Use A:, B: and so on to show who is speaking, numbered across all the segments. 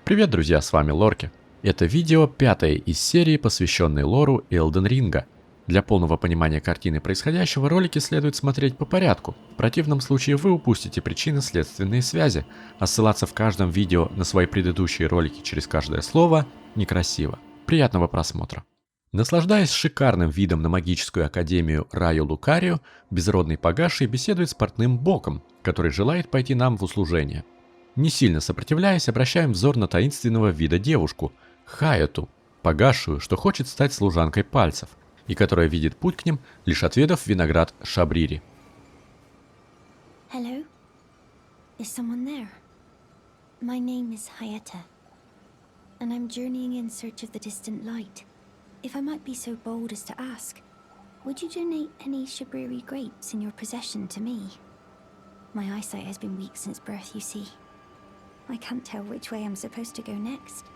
A: Привет, друзья, с вами Лорки. Это видео пятое из серии, посвященной лору Элден Ринга. Для полного понимания картины происходящего ролики следует смотреть по порядку. В противном случае вы упустите причинно-следственные связи, а ссылаться в каждом видео на свои предыдущие ролики через каждое слово некрасиво. Приятного просмотра. Наслаждаясь шикарным видом на магическую академию Раю Лукарию, безродный погаший беседует с портным Боком, который желает пойти нам в услужение. Не сильно сопротивляясь, обращаем взор на таинственного вида девушку, Хаяту, погашую, что хочет стать служанкой пальцев, и которая видит путь к ним, лишь отведав виноград Шабрири.
B: Hello? Is someone there? My name is Hayata, and I'm journeying in search of the distant light. If I might be so bold as to ask, would you donate any Shabriri grapes in your possession to me? My eyesight has been weak since birth, you see. I can't tell which way I'm supposed to go next,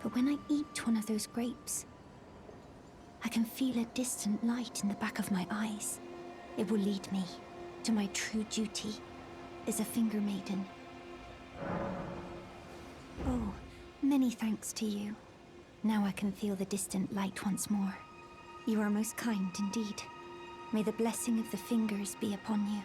B: but when I eat one of those grapes, I can feel a distant light in the back of my eyes. It will lead me to my true duty as a finger maiden. Oh, many thanks to you. Now I can feel the distant light once more. You are most kind indeed. May the blessing of the fingers be upon you.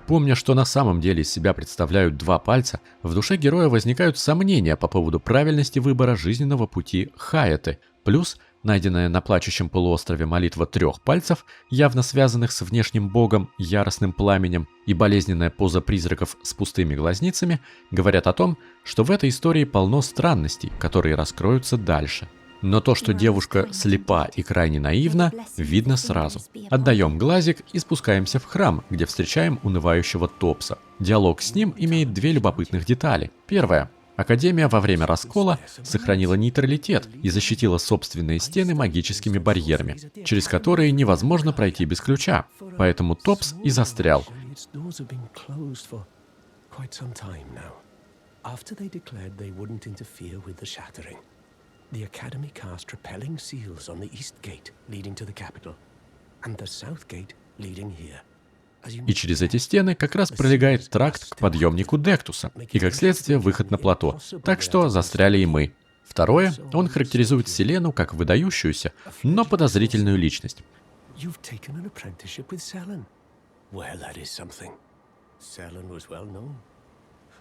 A: Помня, что на самом деле из себя представляют два пальца, в душе героя возникают сомнения по поводу правильности выбора жизненного пути Хаяты, плюс найденная на плачущем полуострове молитва трех пальцев, явно связанных с внешним богом, яростным пламенем, и болезненная поза призраков с пустыми глазницами, говорят о том, что в этой истории полно странностей, которые раскроются дальше. Но то, что девушка слепа и крайне наивна, видно сразу. Отдаем глазик и спускаемся в храм, где встречаем унывающего Топса. Диалог с ним имеет две любопытных детали. Первая. Академия во время раскола сохранила нейтралитет и защитила собственные стены магическими барьерами, через которые невозможно пройти без ключа. Поэтому Топс и застрял.
C: The Academy cast repelling seals on the east gate leading to the capital, and the south gate leading here.
A: И через эти стены как раз пролегает тракт к подъемнику Дектуса, и как следствие выход на плато, так что застряли и мы. Второе, он характеризует Селену как выдающуюся, но подозрительную личность.
C: You've taken an apprenticeship with Selen. Well, that is something. Selen was well known.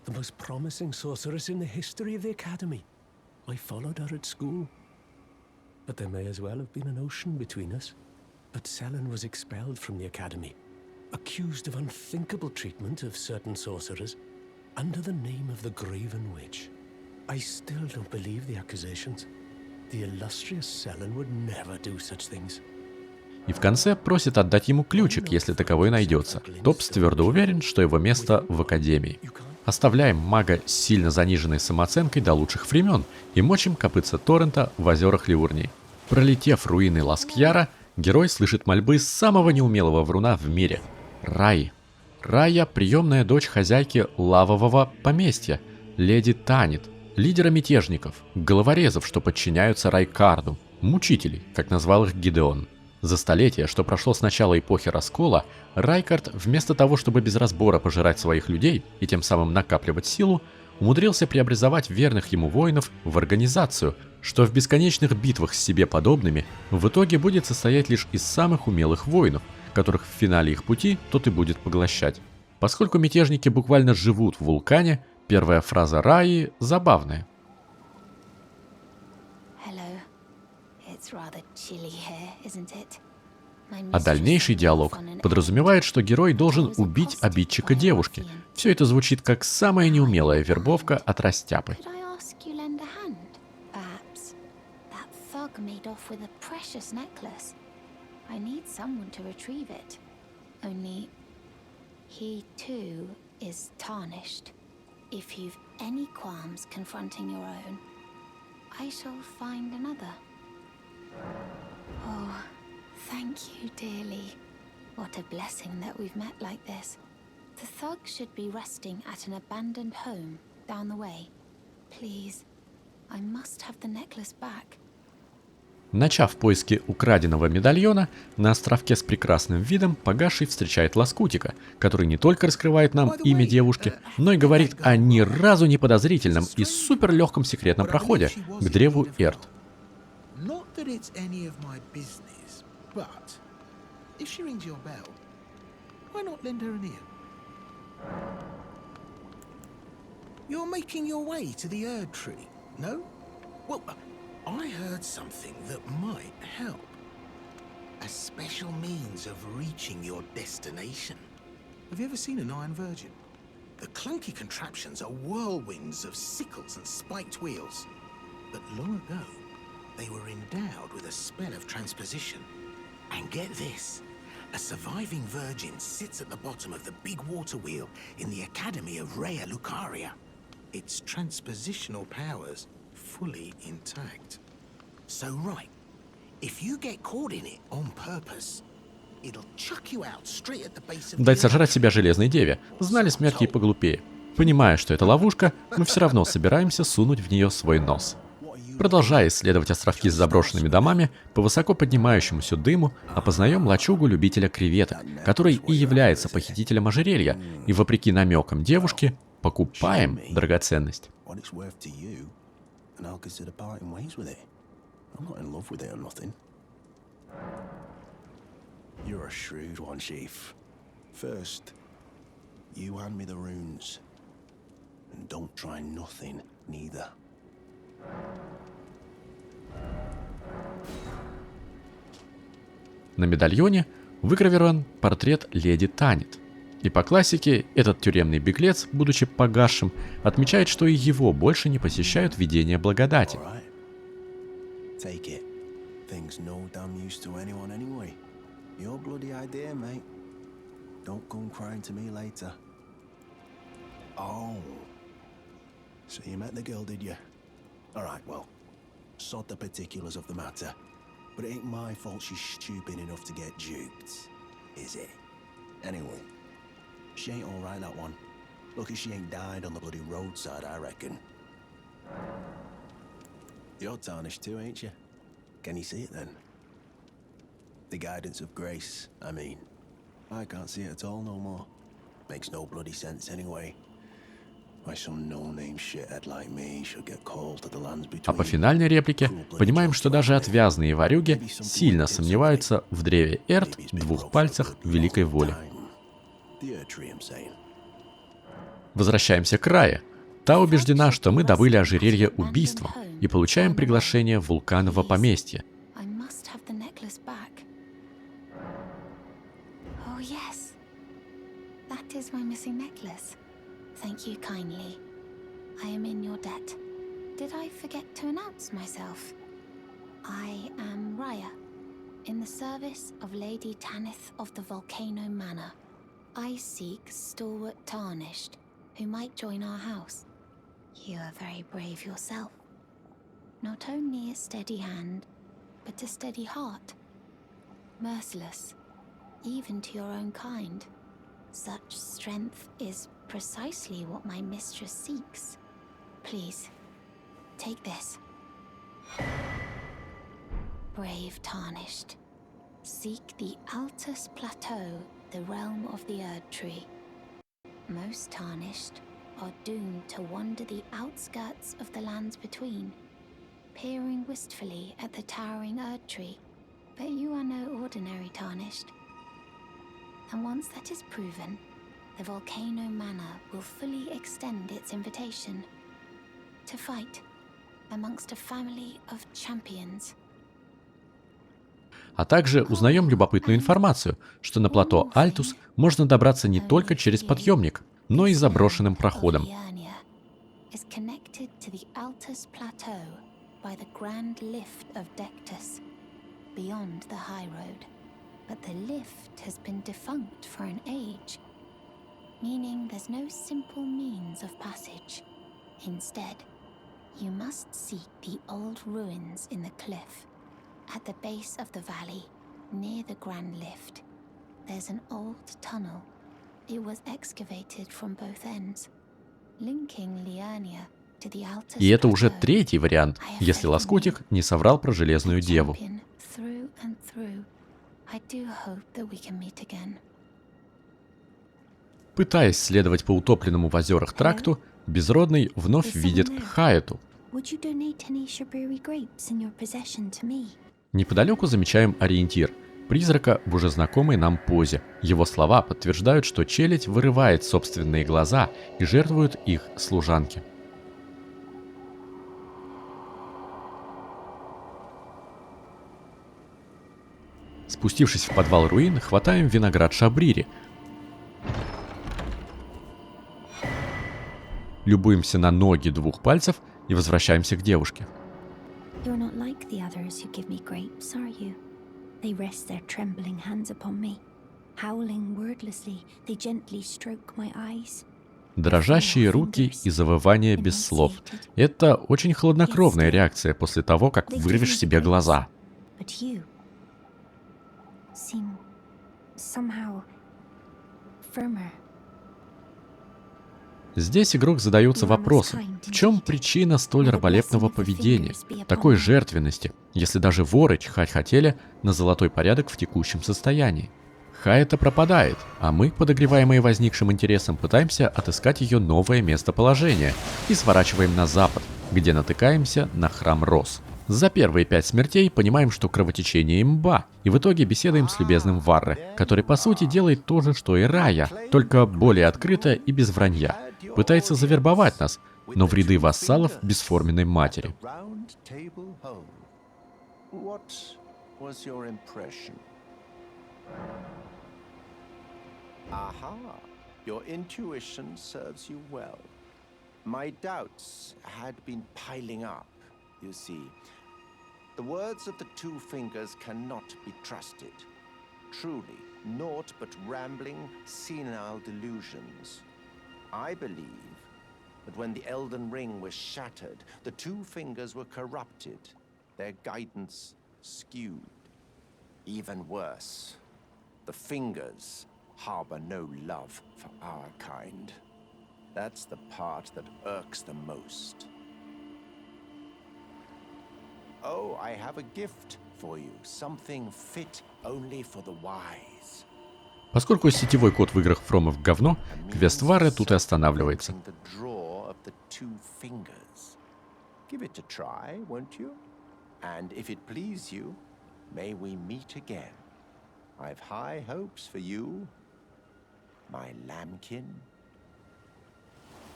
C: The most promising sorceress in the history of the Academy. I followed her at school. But there may as well have been an ocean between us. But Selen was expelled from the Academy, accused of unthinkable treatment of certain sorcerers, under the name of the Graven Witch. I still don't believe the accusations. The illustrious Selen would never do such things.
A: И в конце просит отдать ему ключик, если таковой найдется. Топс твердо уверен, что его место в Академии. Оставляем мага с сильно заниженной самооценкой до лучших времен и мочим копытца торрента в озерах Лиурнии. Пролетев руины Ласкьяра, герой слышит мольбы самого неумелого вруна в мире – Раи. Рая – приемная дочь хозяйки лавового поместья, леди Танит, лидера мятежников, головорезов, что подчиняются Райкарду, мучителей, как назвал их Гидеон. За столетие, что прошло с начала эпохи раскола, Райкард, вместо того, чтобы без разбора пожирать своих людей и тем самым накапливать силу, умудрился преобразовать верных ему воинов в организацию, что в бесконечных битвах с себе подобными в итоге будет состоять лишь из самых умелых воинов, которых в финале их пути тот и будет поглощать. Поскольку мятежники буквально живут в вулкане, первая фраза Раи забавная. А дальнейший диалог подразумевает, что герой должен убить обидчика девушки. Все это звучит как самая неумелая вербовка от растяпы.
B: Oh, thank you dearly. What a blessing that we've met like this. The thug should be resting at an abandoned home down the way. Please, I must have the necklace back.
A: Начав поиски украденного медальона, на островке с прекрасным видом погасший встречает лоскутика, который не только раскрывает нам имя девушки, но и говорит о ни разу не подозрительном и суперлегком секретном проходе к древу Эрт.
D: You're making your way to the Erd Tree, no? Well, I heard something that might help. A special means of reaching your destination. Have you ever seen an Iron Virgin? The clunky contraptions are whirlwinds of sickles and spiked wheels. But long ago, they were endowed with a spell of transposition. And get this. A surviving virgin sits at the bottom of the big water wheel in the Academy of Rhea Lucaria. Its transpositional powers fully intact. So right, if you get caught in it on purpose, it'll chuck you out straight at the base of the
A: Дать сожрать себя железной деве. Знали смерти и поглупее. Понимая, что это ловушка, мы все равно собираемся сунуть в нее свой нос. Продолжая исследовать островки с заброшенными домами, по высоко поднимающемуся дыму опознаем лачугу любителя креветок, который и является похитителем ожерелья, и вопреки намекам девушки, покупаем драгоценность. На медальоне выгравирован портрет леди Танит. И по классике этот тюремный беглец, будучи погасшим, отмечает, что и его больше не посещают видения благодати.
E: But it ain't my fault she's stupid enough to get duped, is it? Anyway, she ain't alright, that one. Lucky she ain't died on the bloody roadside, I reckon. You're tarnished too, ain't you? Can you see it then? The guidance of grace, I mean. I can't see it at all no more. Makes no bloody sense anyway. Why some no-name shithead like me should get called to the lands between.
A: А по финальной реплике понимаем, что даже отвязные ворюги сильно сомневаются в древе Эрт, двух пальцах великой воли. Возвращаемся к Рае. Та убеждена, что мы добыли ожерелье убийством и получаем приглашение в вулканово поместье.
B: Thank you kindly. I am in your debt. Did I forget to announce myself? I am Raya, in the service of Lady Tanith of the Volcano Manor. I seek stalwart Tarnished, who might join our house. You are very brave yourself. Not only a steady hand, but a steady heart. Merciless, even to your own kind. Such strength is precisely what my mistress seeks. Please, take this. Brave Tarnished, seek the Altus Plateau, the realm of the Erd Tree. Most Tarnished are doomed to wander the outskirts of the lands between, peering wistfully at the towering Erd Tree. But you are no ordinary Tarnished. And once that is proven, the Volcano Manor will fully extend its invitation to fight amongst a family of champions.
A: А также узнаем любопытную информацию, что на плато Альтус можно добраться не только через подъемник, но и заброшенным проходом.
B: But the lift has been defunct for an age, meaning there's no simple means of passage. Instead, you must seek the old ruins in the cliff. At the base of the valley, near the Grand Lift, there's an old tunnel. It was excavated from both ends, linking Liurnia
A: И это уже третий вариант, если лоскутик не соврал про Железную Деву. Пытаясь следовать по утопленному в озерах тракту, Безродный вновь видит Хаэту. Неподалеку замечаем ориентир – призрака в уже знакомой нам позе. Его слова подтверждают, что челядь вырывает собственные глаза и жертвует их служанке. Спустившись в подвал руин, хватаем виноград Шабрири. Любуемся на ноги двух пальцев и возвращаемся к девушке.
B: You're not like the others who give me grapes, are you? They rest their trembling hands upon me. Howling wordlessly, they gently stroke my eyes.
A: Дрожащие руки и завывание без слов. Это очень хладнокровная реакция после того, как вырвешь себе глаза.
B: But you seem somehow firmer.
A: Здесь игрок задается вопросом, в чем причина столь раболепного поведения, такой жертвенности, если даже воры чихать хотели на золотой порядок в текущем состоянии. Хаэта пропадает, а мы, подогреваемые возникшим интересом, пытаемся отыскать ее новое местоположение и сворачиваем на запад, где натыкаемся на храм Роз. За первые 5 смертей понимаем, что кровотечение имба, и в итоге беседуем с любезным Варре, который по сути делает то же, что и Рая, только более открыто и без вранья. Пытается завербовать нас, но в ряды вассалов бесформенной матери.
E: Aha, your intuition serves you well. My doubts had been piling up, you see. The words of the two fingers cannot be trusted. Truly, naught but rambling, senile delusions. I believe that when the Elden Ring was shattered, the two fingers were corrupted, their guidance skewed. Even worse, the fingers harbor no love for our kind. That's the part that irks the most. Oh, I have a gift for you. Something fit only for the wise.
A: Поскольку сетевой код в играх Фромов говно, квест Варры тут и останавливается.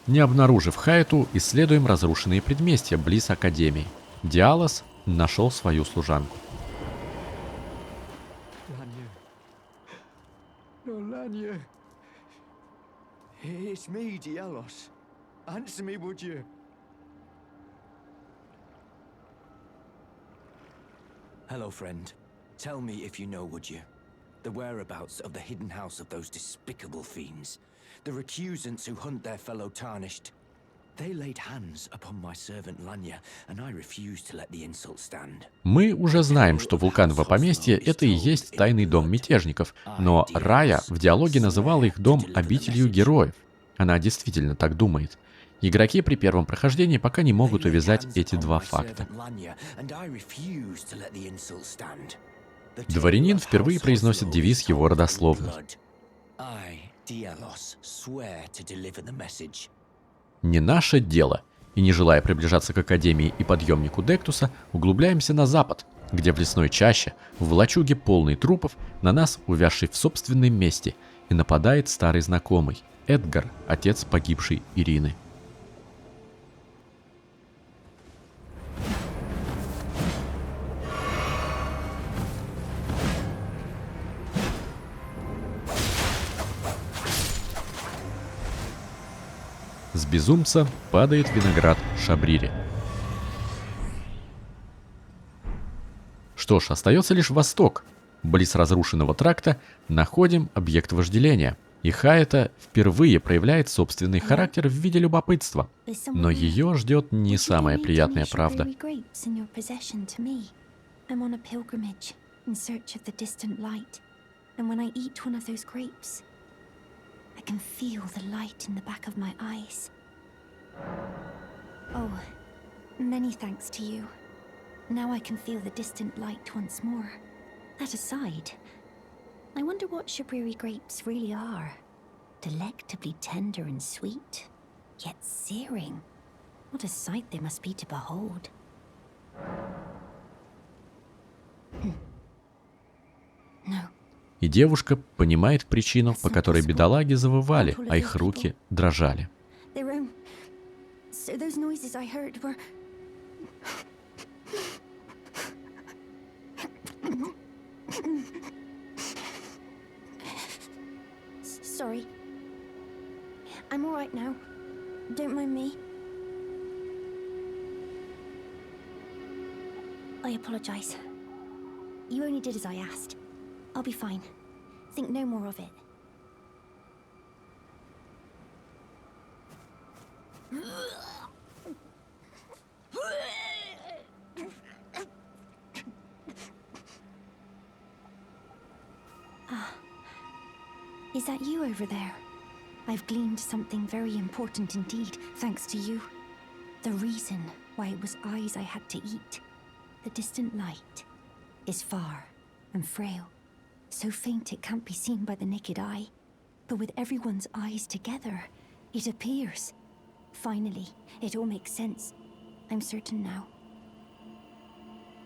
A: Не обнаружив Хаэту, исследуем разрушенные предместья близ Академии. Диалос нашел свою служанку.
F: Lorki. It's me, Dialos. Answer me, would you? Hello, friend. Tell me if you know, would you? The whereabouts of the hidden house of those despicable fiends. The recusants who hunt their fellow tarnished. They laid hands upon my servant Lanya, and I refused to let the insult stand.
A: Мы уже знаем, что вулканово поместье — это и есть тайный дом мятежников, но Рая в диалоге называла их дом обителью героев. Она действительно так думает. Игроки при первом прохождении пока не могут увязать эти два факта. Дворянин впервые произносит девиз его родословной. Не наше дело. И не желая приближаться к Академии и подъемнику Дектуса, углубляемся на запад, где в лесной чаще, в лачуге полной трупов, на нас, увязший в собственном месте, и нападает старый знакомый — Эдгар, отец погибшей Ирины. С безумца падает виноград Шабрири. Что ж, остается лишь восток. Близ разрушенного тракта находим объект вожделения. И Хаэта впервые проявляет собственный характер в виде любопытства. Но ее ждет не самая приятная правда.
B: Oh, many thanks to you. Now I can feel the distant light once more. That aside, I wonder what Shabriri grapes really are. Delectably tender and sweet, yet searing. What a sight they must be to behold. No.
A: И девушка понимает причину, по которой бедолаги завывали, а их руки дрожали.
B: So those noises I heard were... Sorry. I'm all right now. Don't mind me. I apologize. You only did as I asked. I'll be fine. Think no more of it. Is that you over there? I've gleaned something very important indeed, thanks to you. The reason why it was eyes I had to eat. The distant light is far and frail, so faint it can't be seen by the naked eye. But with everyone's eyes together, it appears. Finally, it all makes sense. I'm certain now.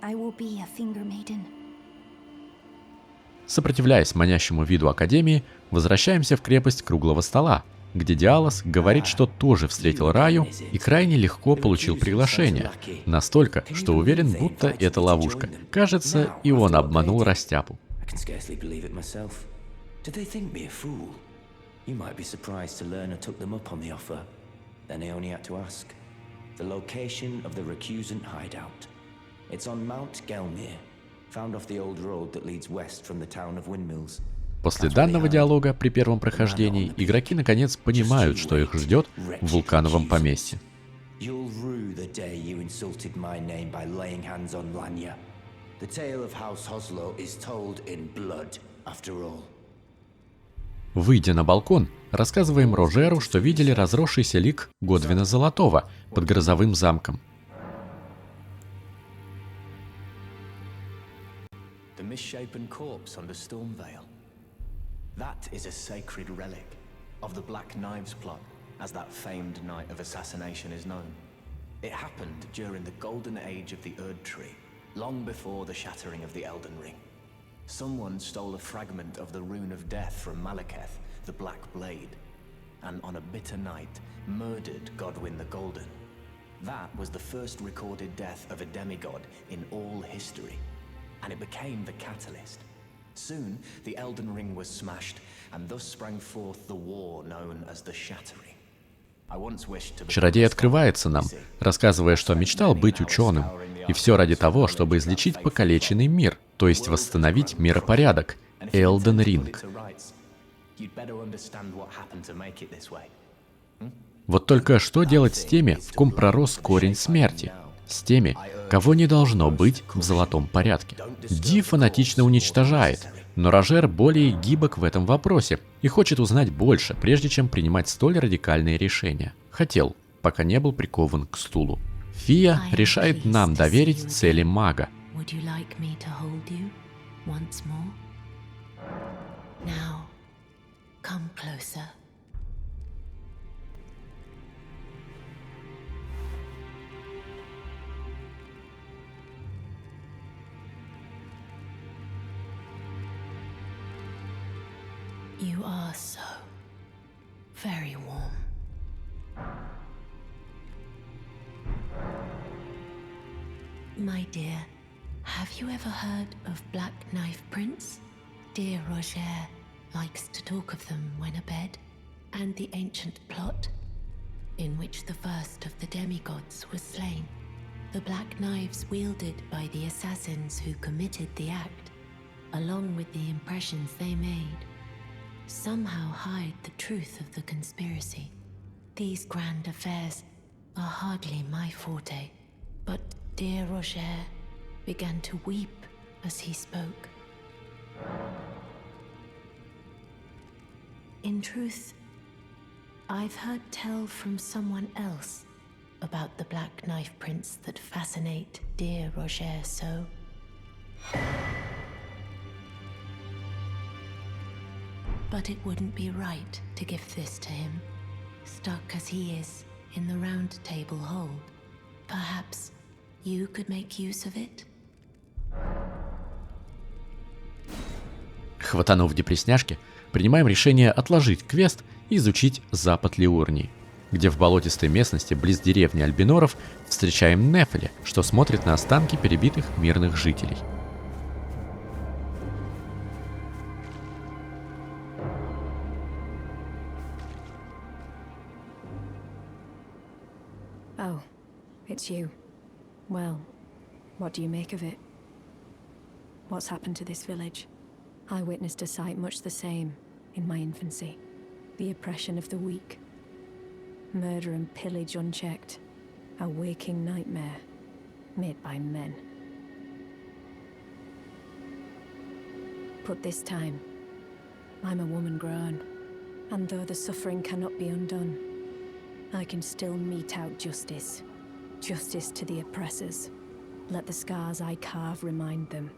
B: I will be a finger maiden.
A: Сопротивляясь манящему виду Академии, возвращаемся в крепость Круглого Стола, где Диалос говорит, что тоже встретил Раю и крайне легко получил приглашение. Настолько, что уверен, будто это ловушка. Кажется, и он обманул Растяпу. После данного диалога при первом прохождении игроки наконец понимают, что их ждет в вулкановом поместье. Выйдя на балкон, рассказываем Рожеру, что видели разросшийся лик Годвина Золотого под грозовым замком.
E: The misshapen corpse under Stormvale. That is a sacred relic of the Black Knives plot, as that famed night of assassination is known. It happened during the golden age of the Erd Tree, long before the shattering of the Elden Ring. Someone stole a fragment of the Rune of Death from Malekith, the Black Blade, and on a bitter night, murdered Godwyn the Golden. That was the first recorded death of a demigod in all history. And it became the catalyst. Soon, the Elden Ring was smashed, and thus sprang forth the war known as the Shattering.
A: Чародей открывается нам, рассказывая, что мечтал быть ученым, и все ради того, чтобы излечить покалеченный мир, то есть восстановить миропорядок, Элден Ринг. Вот только что делать с теми, в ком пророс корень смерти? С теми, кого не должно быть в золотом порядке. Ди фанатично уничтожает, но Рожер более гибок в этом вопросе и хочет узнать больше, прежде чем принимать столь радикальные решения. Хотел, пока не был прикован к стулу. Фия решает нам доверить цели мага.
G: You are so very warm. My dear, have you ever heard of Black Knife Prince? Dear Roger likes to talk of them when abed, and the ancient plot in which the first of the demigods was slain. The black knives wielded by the assassins who committed the act, along with the impressions they made, somehow hide the truth of the conspiracy. These grand affairs are hardly my forte, but dear Roger began to weep as he spoke. In truth, I've heard tell from someone else about the black knife prints that fascinate dear Roger so? But it wouldn't be right to give this to him, stuck as he is in the round table hold. Perhaps you could make use of it?
A: Хватанув депресняшки, принимаем решение отложить квест и изучить запад Лиурнии, где в болотистой местности близ деревни альбиноров встречаем Нефеля, что смотрит на останки перебитых мирных жителей.
H: Oh, it's you. Well, what do you make of it? What's happened to this village? I witnessed a sight much the same in my infancy. The oppression of the weak. Murder and pillage unchecked. A waking nightmare made by men. But this time, I'm a woman grown, and though the suffering cannot be undone, I can still mete out justice. Justice to the oppressors. Let the scars I carve remind them.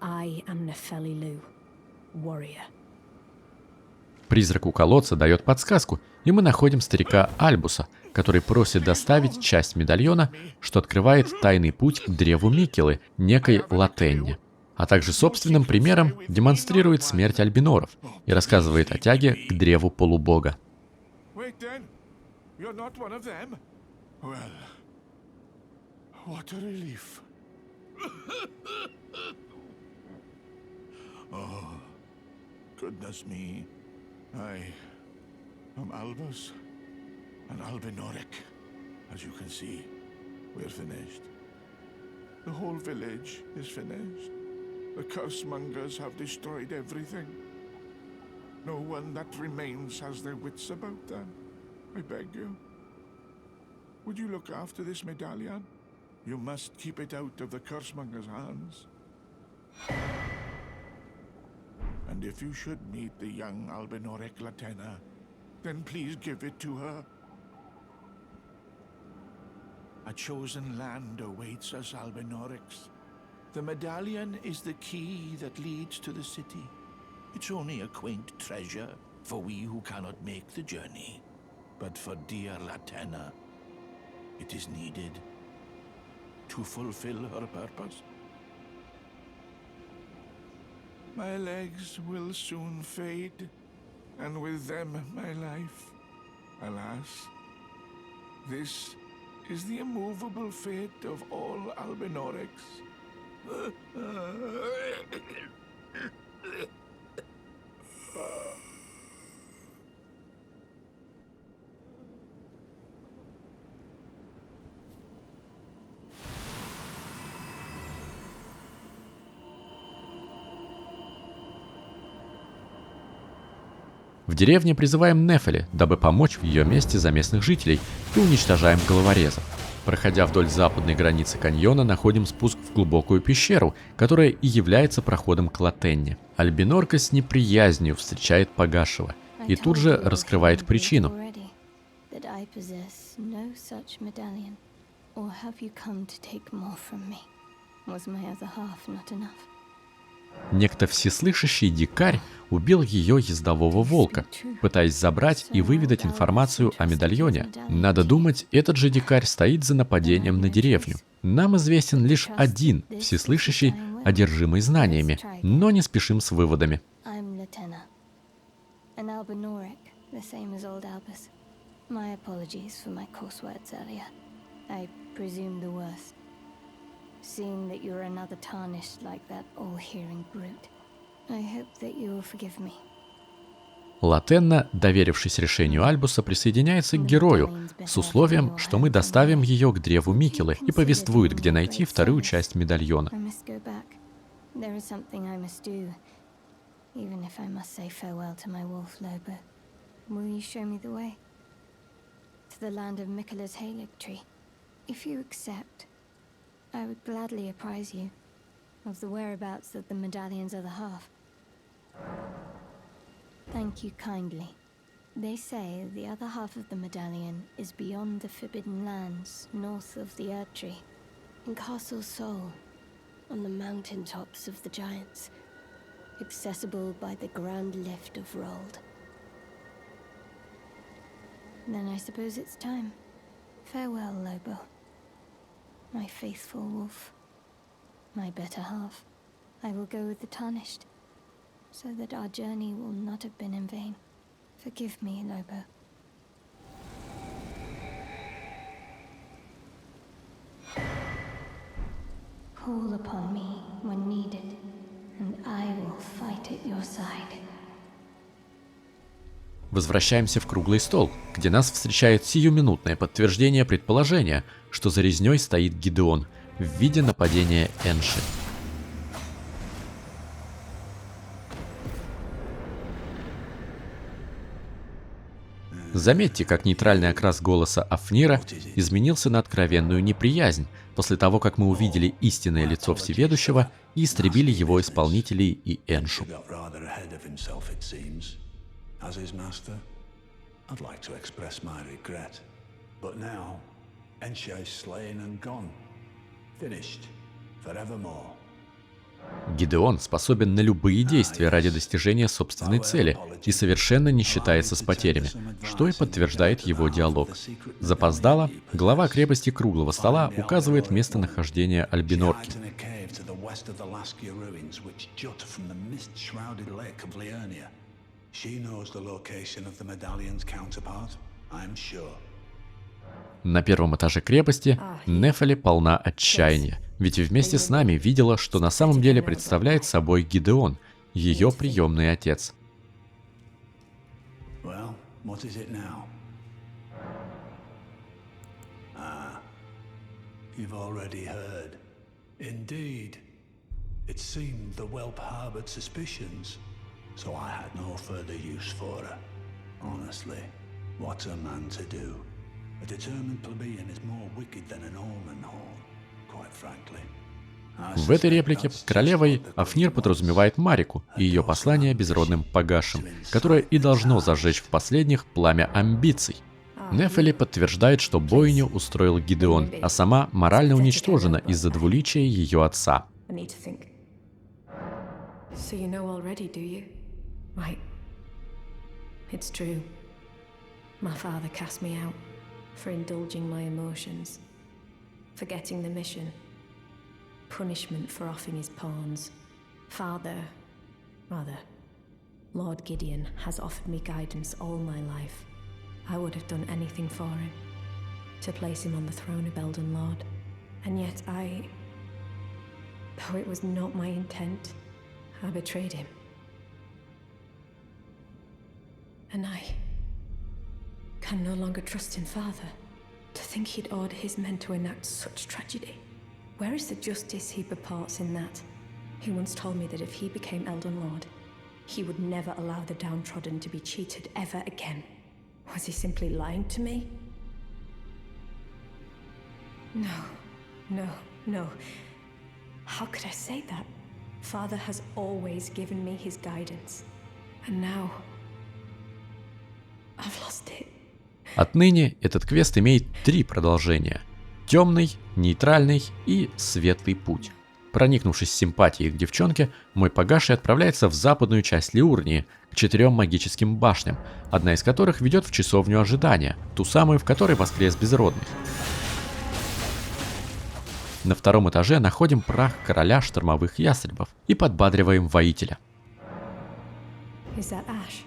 H: I am Nefeli Lu, warrior.
A: Призрак у колодца дает подсказку, и мы находим старика Альбуса, который просит доставить часть медальона, что открывает тайный путь к древу Микелы, некой Латенне, а также собственным примером демонстрирует смерть альбиноров и рассказывает о тяге к древу полубога.
I: Goodness me, I am Albus, an albinoric. As you can see, we're finished. The whole village is finished. The cursemongers have destroyed everything. No one that remains has their wits about them. I beg you. Would you look after this medallion? You must keep it out of the cursemongers' hands. And if you should meet the young albinoric Latenna, then please give it to her. A chosen land awaits us albinorics. The medallion is the key that leads to the city. It's only a quaint treasure for we who cannot make the journey. But for dear Latenna, it is needed to fulfill her purpose. My legs will soon fade, and with them my life. Alas, this is the immovable fate of all albinorics.
A: В деревне призываем Нефели, дабы помочь в ее месте за местных жителей, и уничтожаем головорезов. Проходя вдоль западной границы каньона, находим спуск в глубокую пещеру, которая и является проходом к Латенне. Альбинорка с неприязнью встречает погасшего и тут же раскрывает причину. Некто всеслышащий дикарь убил ее ездового волка, пытаясь забрать и выведать информацию о медальоне. Надо думать, этот же дикарь стоит за нападением на деревню. Нам известен лишь один всеслышащий, одержимый знаниями, но не спешим с выводами.
B: Seeing that you're another tarnished like that all-hearing brute, I hope that you will forgive me.
A: Латенна, доверившись решению Альбуса, присоединяется к герою с условием, что мы доставим ее к древу Микелы и повествует, где найти вторую часть медальона.
B: I would gladly apprise you of the whereabouts of the medallions of the half. Thank you kindly. They say the other half of the medallion is beyond the Forbidden Lands, north of the Erdtree, in Castle Sol, on the mountain tops of the Giants, accessible by the Grand Lift of Rold. Then I suppose it's time. Farewell, Lobo. My faithful wolf. My better half. I will go with the Tarnished, so that our journey will not have been in vain. Forgive me, Lobo. Call upon me when needed, and I will fight at your side.
A: Возвращаемся в круглый стол, где нас встречает сиюминутное подтверждение предположения, что за резней стоит Гидеон в виде нападения Энши. Заметьте, как нейтральный окрас голоса Афнира изменился на откровенную неприязнь после того, как мы увидели истинное лицо Всеведущего и истребили его исполнителей и Эншу.
C: As his master, I'd like to express my regret. But now, Ensha is slain and gone. Finished. Forevermore.
A: Гидеон способен на любые действия ради достижения собственной цели и совершенно не считается с потерями, что и подтверждает его диалог. Запоздало, глава крепости Круглого Стола указывает местонахождение Альбинорки. На первом этаже крепости Нефели полна отчаяния, ведь вместе с нами видела, что на самом деле представляет собой Гидеон, ее приемный отец.
C: So I had no further use for her. Honestly, what's a man to do? A determined plebeian is more wicked than an almond horn, quite frankly.
A: В этой реплике королевой Афнир подразумевает Марику и ее послание безродным погашим, которое и должно зажечь в последних пламя амбиций. Нефели подтверждает, что бойню устроил Гидеон, а сама морально уничтожена из-за двуличия ее отца.
H: So you know already, do you? Right. It's true. My father cast me out for indulging my emotions, forgetting the mission, punishment for offing his pawns. Lord Gideon has offered me guidance all my life. I would have done anything for him, to place him on the throne of Elden Lord. And yet though it was not my intent, I betrayed him. And I can no longer trust in Father. To think he'd order his men to enact such tragedy. Where is the justice he purports in that? He once told me that if he became Elden Lord, he would never allow the downtrodden to be cheated ever again. Was he simply lying to me? No. How could I say that? Father has always given me his guidance. And now I've lost it.
A: Отныне этот квест имеет 3 продолжения. Темный, нейтральный и светлый путь. Проникнувшись симпатией к девчонке, мой погаший отправляется в западную часть Лиурнии, к 4 магическим башням, одна из которых ведет в часовню ожидания, ту самую, в которой воскрес безродный. На 2-м этаже находим прах короля штормовых ястребов и подбадриваем воителя.
H: Is that ash?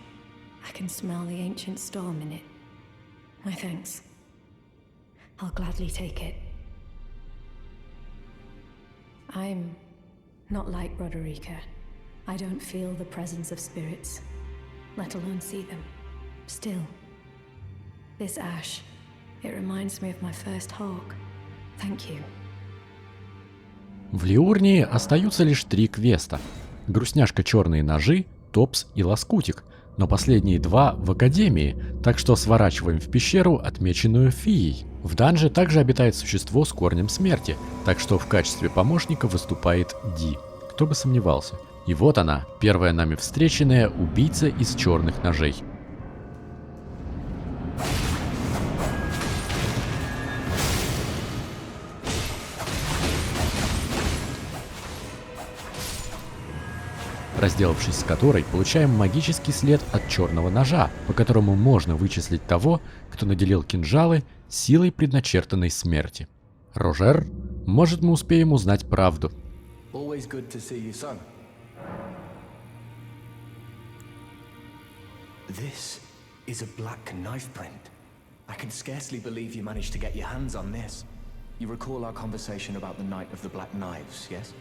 H: I can smell the ancient storm in it. My thanks. I'll gladly take it. I'm not like Roderica. I don't feel the presence of spirits, let alone see them. Still, this ash, it reminds me of my first hawk. Thank you.
A: В Лиурнии остаются лишь 3 квеста. Грустняшка черные ножи, Топс и Лоскутик, но последние 2 в Академии, так что сворачиваем в пещеру, отмеченную Фией. В данже также обитает существо с корнем смерти, так что в качестве помощника выступает Ди. Кто бы сомневался. И вот она, первая нами встреченная убийца из черных ножей. разделавшись с которой, получаем магический след от черного ножа, по которому можно вычислить того, кто наделил кинжалы силой предначертанной смерти. Рожер, может, мы успеем узнать правду.
F: Always good to see you, son. This is a black knife print. I can scarcely believe you managed to get your hands on this. You recall our conversation about the Night of the Black Knives, yes?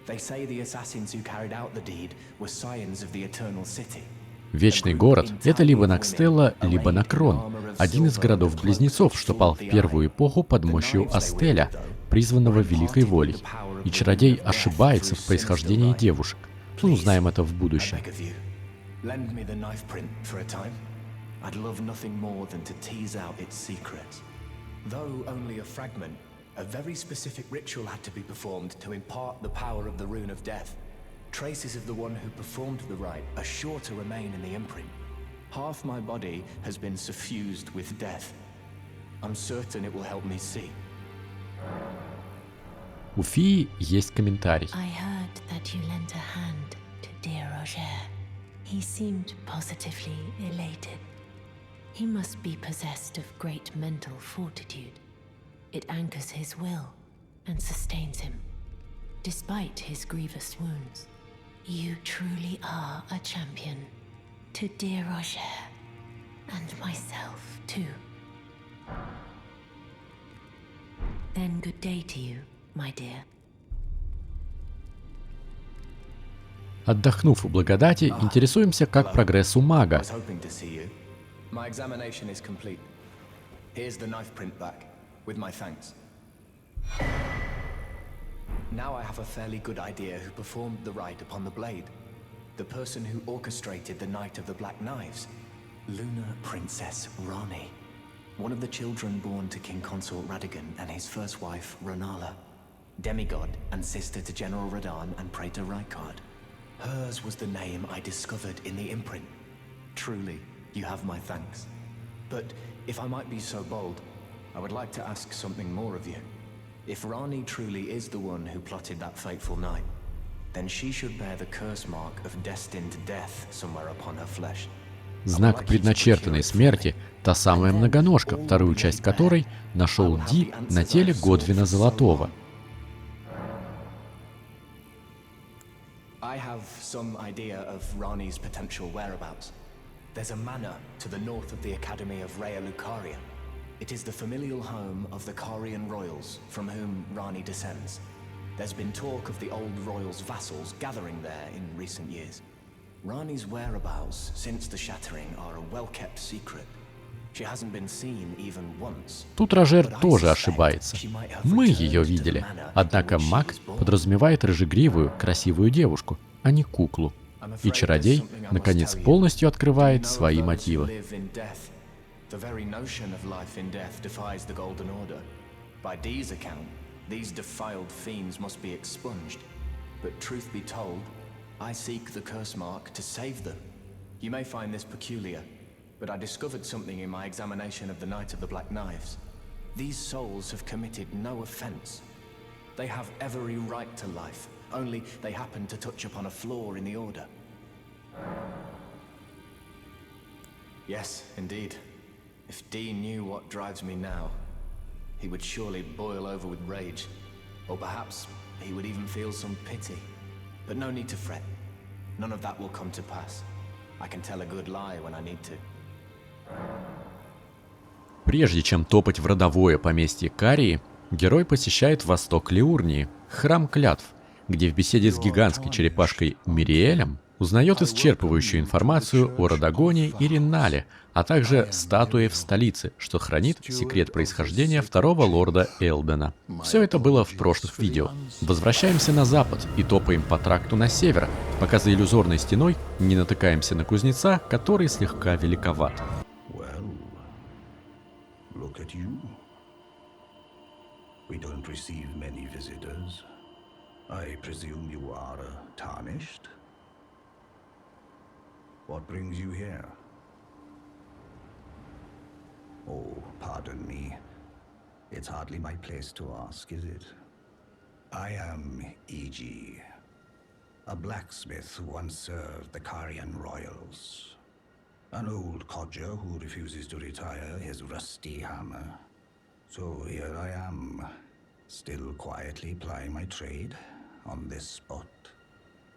F: They say the assassins who carried out the deed were scions of the Eternal City.
A: Вечный город — это либо Накстелла, либо Накрон, один из городов-близнецов, что пал в первую эпоху под мощью Астеля, призванного Великой Волей. И чародей ошибается в происхождении девушек. Мы узнаем это в будущем.
F: Lend me the knife print for a time. I'd love nothing more than to tease out its secrets. Though only a fragment, a very specific ritual had to be performed to impart the power of the Rune of Death. Traces of the one who performed the rite are sure to remain in the imprint. Half my body has been suffused with death. I'm certain it will help me see.
A: У Фии есть комментарий.
G: I heard that you lent a hand to dear Roger. He seemed positively elated. He must be possessed of great mental fortitude. It anchors his will and sustains him, despite his grievous wounds. You truly are a champion. To dear Roger, and myself too. Then good day to you, my dear.
A: Отдохнув у благодати, интересуемся, как прогресс у мага.
F: My examination is complete. Here's the knife print back, with my thanks. Now I have a fairly good idea who performed the rite upon the blade. The person who orchestrated the Night of the Black Knives. Lunar Princess Rani. One of the children born to King Consort Radigan and his first wife, Ronala. Demigod and sister to General Radahn and Praetor Rykard. Hers was the name I discovered in the imprint. Truly, you have my thanks. But if I might be so bold, I would like to ask something more of you. If Rani truly is the one who plotted that fateful night, then she should bear the curse mark of destined death somewhere upon her flesh.
A: Знак предначертанной смерти — та самая многоножка, вторую часть которой нашел Ди на теле Годвина Золотого.
F: I have some idea of Rani's potential whereabouts. There's a manor to the north of the Academy of Rea Lucaria. It is the familial home of the Carian royals from whom Rani descends. There's been talk of the old royals' vassals gathering there in recent years. Rani's whereabouts since the shattering are a well-kept secret. She hasn't been seen even once.
A: Тут Рожер тоже ошибается. Мы ее видели. Однако маг подразумевает рыжегривую, красивую девушку, а не куклу. И чародей, наконец, полностью открывает свои мотивы.
F: The very notion of life in death defies the Golden Order. By Dee's account, these defiled fiends must be expunged. But truth be told, I seek the curse mark to save them. You may find this peculiar, but I discovered something in my examination of the Night of the Black Knives. These souls have committed no offense. They have every right to life, only they happen to touch upon a flaw in the Order. Yes, indeed. If Dee knew what drives me now, he would surely boil over with rage. Or perhaps he would even feel some pity. But no need to fret. None of that will come to pass. I can tell a good lie when I need to.
A: Прежде чем топать в родовое поместье Карии, герой посещает восток Лиурнии, храм клятв, где в беседе с гигантской черепашкой Мириэлем узнает исчерпывающую информацию о Радагоне и Риннале, а также статуе в столице, что хранит секрет происхождения второго лорда Элдена. Все это было в прошлых видео. Возвращаемся на запад и топаем по тракту на север, пока за иллюзорной стеной не натыкаемся на кузнеца, который слегка великоват.
J: What brings you here? Oh, pardon me. It's hardly my place to ask, is it? I am E.G., a blacksmith who once served the Carian royals. An old codger who refuses to retire his rusty hammer. So here I am, still quietly plying my trade on this spot.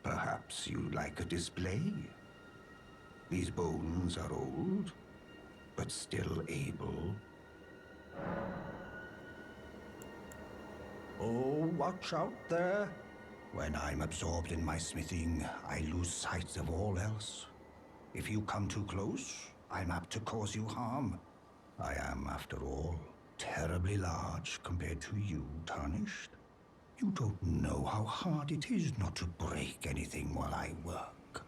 J: Perhaps you'd like a display? These bones are old, but still able. Oh, watch out there. When I'm absorbed in my smithing, I lose sight of all else. If you come too close, I'm apt to cause you harm. I am, after all, terribly large compared to you, Tarnished. You don't know how hard it is not to break anything while I work.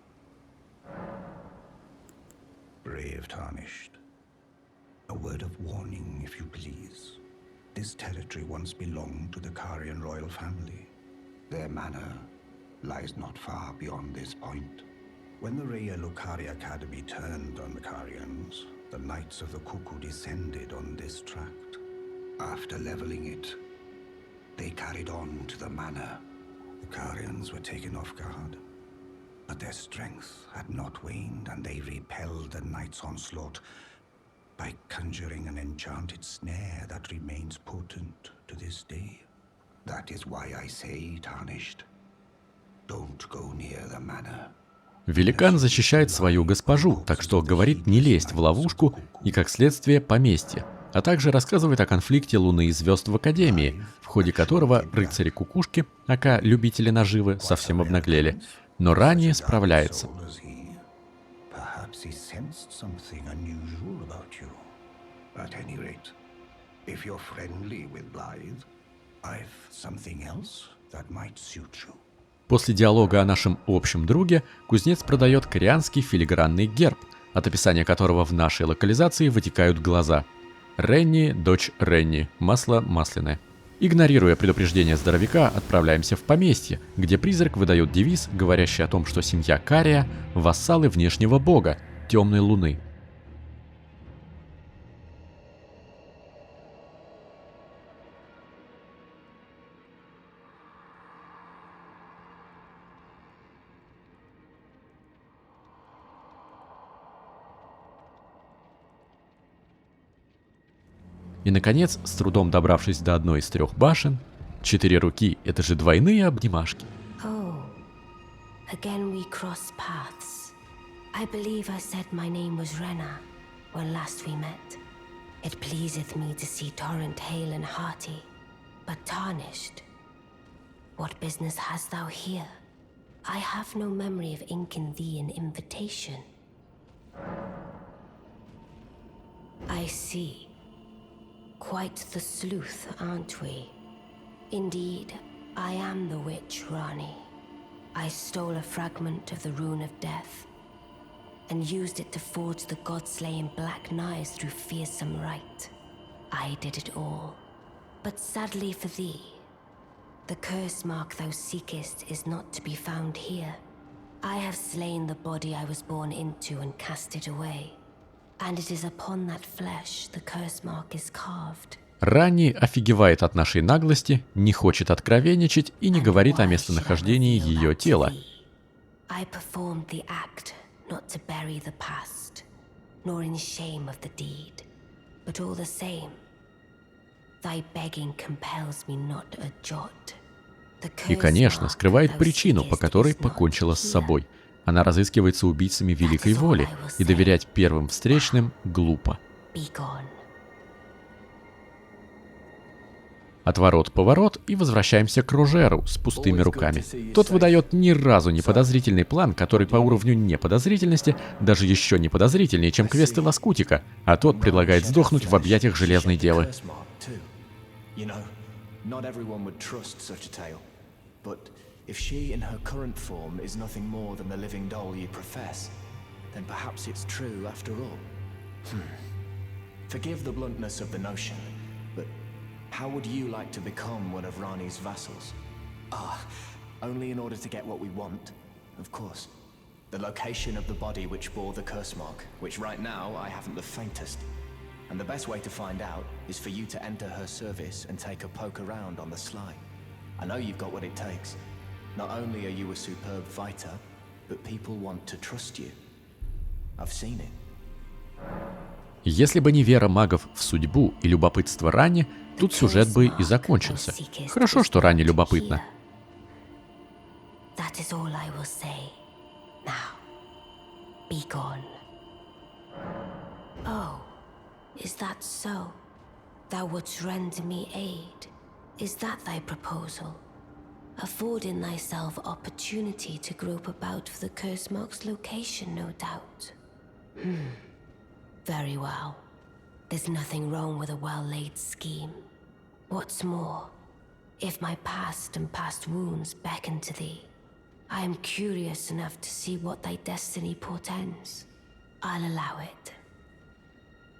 J: Brave Tarnished. A word of warning, if you please. This territory once belonged to the Carian royal family. Their manor lies not far beyond this point. When the Rhea Lucari Academy turned on the Carians, the Knights of the Cuckoo descended on this tract. After leveling it, they carried on to the manor. The Carians were taken off guard, but their strength had not waned, and they repelled the Knights' onslaught by conjuring an enchanted snare that remains potent to this day. That is why I say, Tarnished, don't go near the manor.
A: Великан защищает свою госпожу, так что говорит не лезть в ловушку и, как следствие, поместье, а также рассказывает о конфликте Луны и звезд в Академии, в ходе которого рыцари-кукушки, ака любители наживы, совсем обнаглели, но ранее справляется. После диалога о нашем общем друге кузнец продает корианский филигранный герб, от описания которого в нашей локализации вытекают глаза. Ренни, дочь Ренни, масло масляное. Игнорируя предупреждение здоровяка, отправляемся в поместье, где призрак выдает девиз, говорящий о том, что семья Кария – вассалы внешнего бога, темной луны. И, наконец, с трудом добравшись до одной из 3 башен, 4 руки — это же двойные обнимашки.
G: Oh, again we cross paths. I believe I said my name was Rena when last we met. It pleaseth me to see Torrent hale and hearty, but Tarnished. What business hast thou here? I have no memory of inking thee an invitation. I see. Quite the sleuth, aren't we? Indeed, I am the witch Rani. I stole a fragment of the Rune of Death and used it to forge the god-slaying black knives through fearsome rite. I did it all. But sadly for thee, the curse mark thou seekest is not to be found here. I have slain the body I was born into and cast it away. And it is upon that flesh the curse mark is carved.
A: Ранни офигевает от нашей наглости, не хочет откровенничать и не говорит о местонахождении ее тела.
G: I performed the act not to bury the past, nor in shame of the deed, but all the same, thy begging compels me not a jot.
A: И, конечно, скрывает причину, по которой покончила с собой. Она разыскивается убийцами великой воли, и доверять первым встречным глупо. Отворот-поворот, и возвращаемся к Рожеру с пустыми руками. Тот выдает ни разу не подозрительный план, который по уровню неподозрительности даже еще не подозрительнее, чем квесты Лоскутика, а тот предлагает сдохнуть в объятиях Железной Девы.
F: If she in her current form is nothing more than the living doll you profess, then perhaps it's true after all. Forgive the bluntness of the notion, but how would you like to become one of Rani's vassals? Only in order to get what we want, of course. The location of the body which bore the curse mark, which right now I haven't the faintest. And the best way to find out is for you to enter her service and take a poke around on the sly. I know you've got what it takes.
E: Not only are you a superb fighter, but people want to trust you. I've seen it.
A: Если бы не вера магов в судьбу и любопытство Рани, тут сюжет бы и закончился. Хорошо, что Рани любопытна.
G: That is all I will say. Now, be gone. Oh, is that so? Thou wouldst render me aid? Is that thy proposal? Affording thyself opportunity to grope about for the curse mark's location, no doubt. Very well. There's nothing wrong with a well-laid scheme. What's more, if my past and past wounds beckon to thee, I am curious enough to see what thy destiny portends. I'll allow it.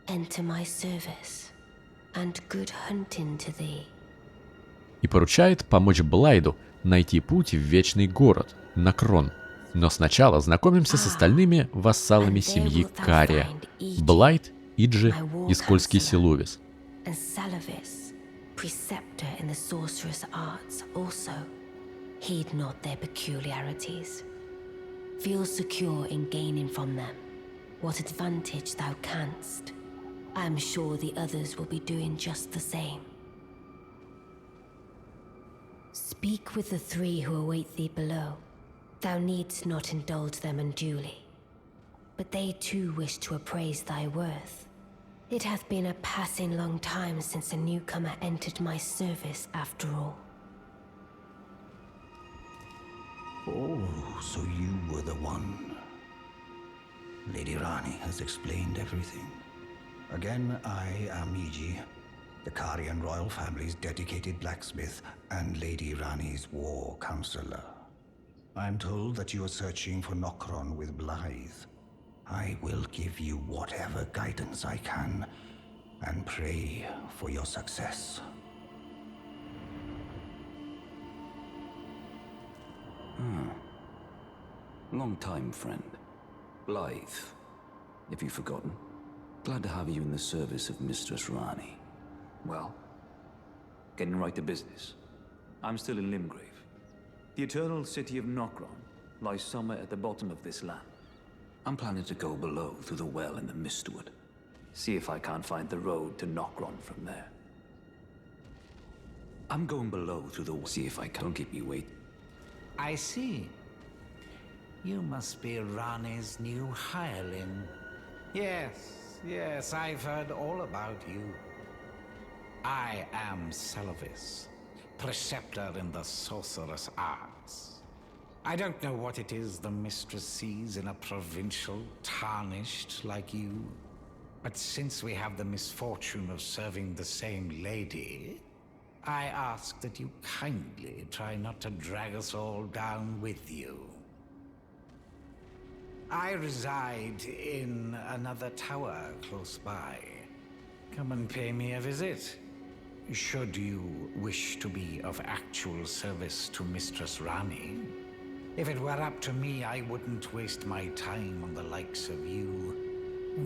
G: Enter my service, and good hunting to thee.
A: И поручает помочь Блайду найти путь в Вечный город, Нокрон. Но сначала знакомимся с остальными вассалами семьи Кария: Блайд, Иджи и скользкий Силувис.
G: Preceptor in the sorcerous arts also. Heed not their peculiarities. Feel secure in gaining from them what advantage thou canst. I am sure the others will be doing just the same. Speak with the three who await thee below. Thou needst not indulge them unduly, but they too wish to appraise thy worth. It hath been a passing long time since a newcomer entered my service, after all.
J: Oh, so you were the one. Lady Rani has explained everything. Again, I am Iji, the Karian royal family's dedicated blacksmith and Lady Rani's war counselor. I'm told that you are searching for Nokron with Blythe. I will give you whatever guidance I can, and pray for your success.
F: Long time, friend. Blythe, if you've forgotten. Glad to have you in the service of Mistress Rani. Well, getting right to business. I'm still in Limgrave. The eternal city of Nokron lies somewhere at the bottom of this land. I'm planning to go below through the well in the Mistwood. See if I can't find the road to Nokron from there. I'm going below through the well. See if I can. Don't keep me waiting.
K: I see. You must be Rani's new hireling. Yes, I've heard all about you. I am Selvis, preceptor in the sorcerous arts. I don't know what it is the mistress sees in a provincial tarnished like you, but since we have the misfortune of serving the same lady, I ask that you kindly try not to drag us all down with you. I reside in another tower close by. Come and pay me a visit. Should you wish to be of actual service to Mistress Rani. If it were up to me, I wouldn't waste my time on the likes of you.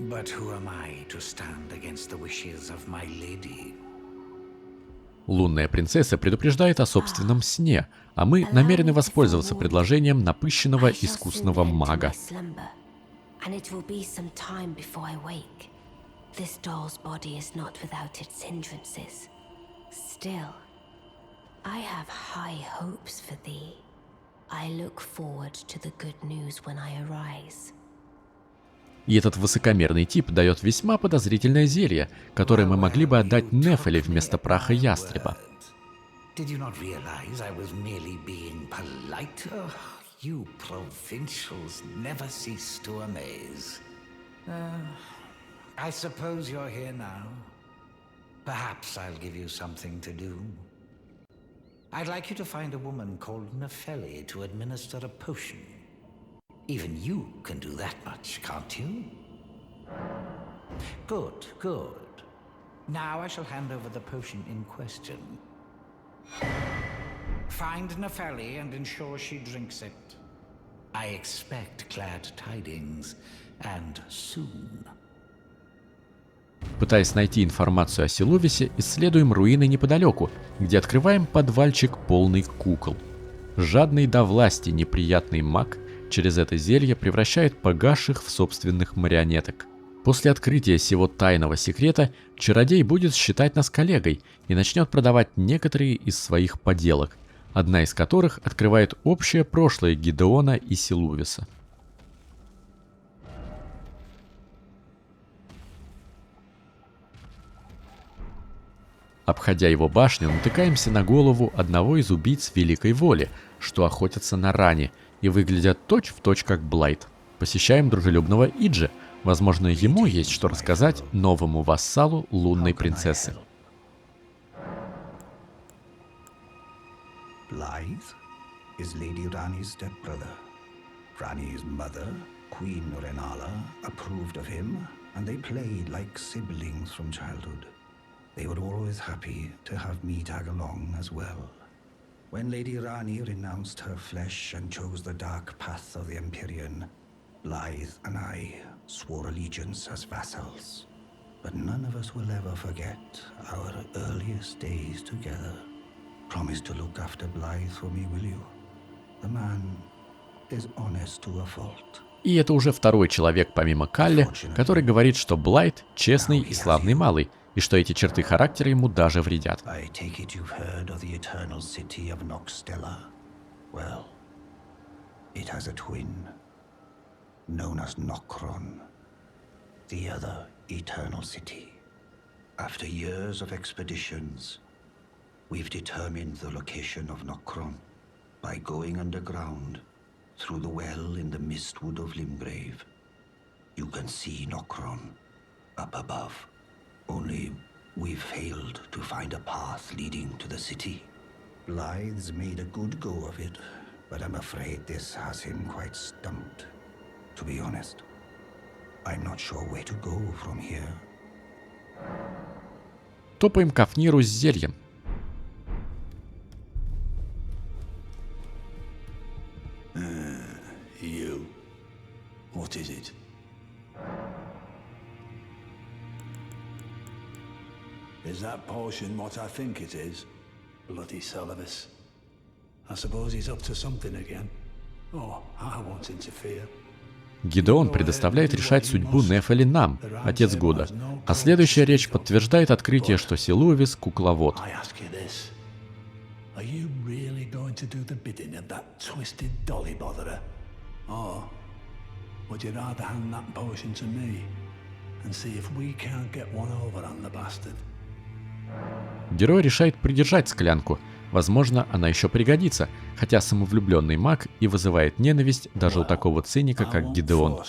K: But who am I to stand against the wishes of my lady?
A: Лунная принцесса предупреждает о собственном сне, а мы намерены воспользоваться предложением напыщенного искусного мага. И этот высокомерный тип дает весьма подозрительное зелье, которое мы могли бы отдать Нефели вместо праха ястреба.
K: Did you not realize I was merely being polite? Oh, you provincials never cease to amaze. I suppose you're here now. Perhaps I'll give you something to do. I'd like you to find a woman called Nefeli to administer a potion. Even you can do that much, can't you? Good. Now I shall hand over the potion in question. Find Nefeli and ensure she drinks it. I expect glad tidings, and soon.
A: Пытаясь найти информацию о Силувисе, исследуем руины неподалеку, где открываем подвальчик полный кукол. жадный до власти неприятный маг через это зелье превращает погасших в собственных марионеток. После открытия сего тайного секрета чародей будет считать нас коллегой и начнет продавать некоторые из своих поделок, одна из которых открывает общее прошлое Гидеона и Силувиса. Обходя его башню, натыкаемся на голову одного из убийц Великой Воли, что охотятся на ране и выглядят точь-в-точь как Блайт. Посещаем дружелюбного Иджи. Возможно, ему есть что рассказать новому вассалу лунной принцессы.
J: Blythe is Lady Rani's stepbrother. Rani's mother, Queen Renala, approved of him, and they played like siblings from childhood. They were always happy to have me tag along as well. When Lady Rani renounced her flesh and chose the dark path of the Empyrean, Blythe and I swore allegiance as vassals. But none of us will ever forget our earliest days together. Promise to look after Blythe for me, will you? The man is honest to a fault.
A: И это уже второй человек помимо Калли, который говорит, что Блайт честный и славный малый, и что эти черты характера ему даже вредят.
J: I take it you've heard of the eternal city of Noxtella. Well, it has a twin, known as Nokron, the other eternal city. After years of expeditions, we've determined the location of Nokron by going underground through the well in the mistwood of Limgrave. You can see Nokron up above. Only we've failed to find a path leading to the city. Blythe's made a good go of it, but I'm afraid this has him quite stumped. To be honest, I'm not sure where to go from here.
A: Топаем к Афниру с зельем.
E: You. What is it?
L: Is that potion what I think it is? Bloody Salavis. I suppose he's up to something again. Oh, I won't interfere.
A: Гидеон предоставляет решать судьбу Нефели нам, отец года, а следующая речь подтверждает открытие, что Силувис — кукловод.
L: I ask you this. Are you really going to do the bidding of that twisted dolly botherer? Or would you rather hand that potion to me and see if we can't get one over on the bastard?
A: Герой решает придержать склянку. Возможно, она еще пригодится, хотя самовлюбленный маг и вызывает ненависть даже у такого циника, как Гидеон.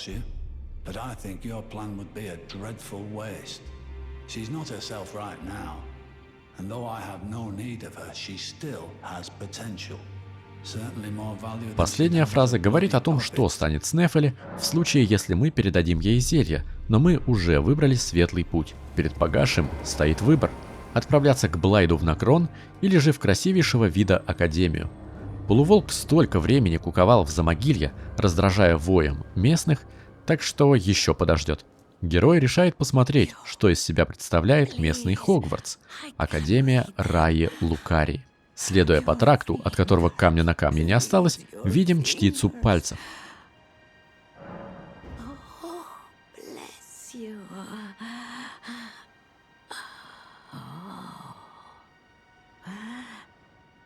A: Последняя фраза говорит о том, что станет с Нефели в случае, если мы передадим ей зелье, но мы уже выбрали светлый путь. Перед погашим стоит выбор: отправляться к Блайду в Нокрон или же в красивейшего вида Академию. Полуволк столько времени куковал в Замогилье, раздражая воем местных, так что еще подождет. Герой решает посмотреть, что из себя представляет местный Хогвартс, Академия Раи Лукарии. Следуя по тракту, от которого камня на камне не осталось, видим чтицу пальцев.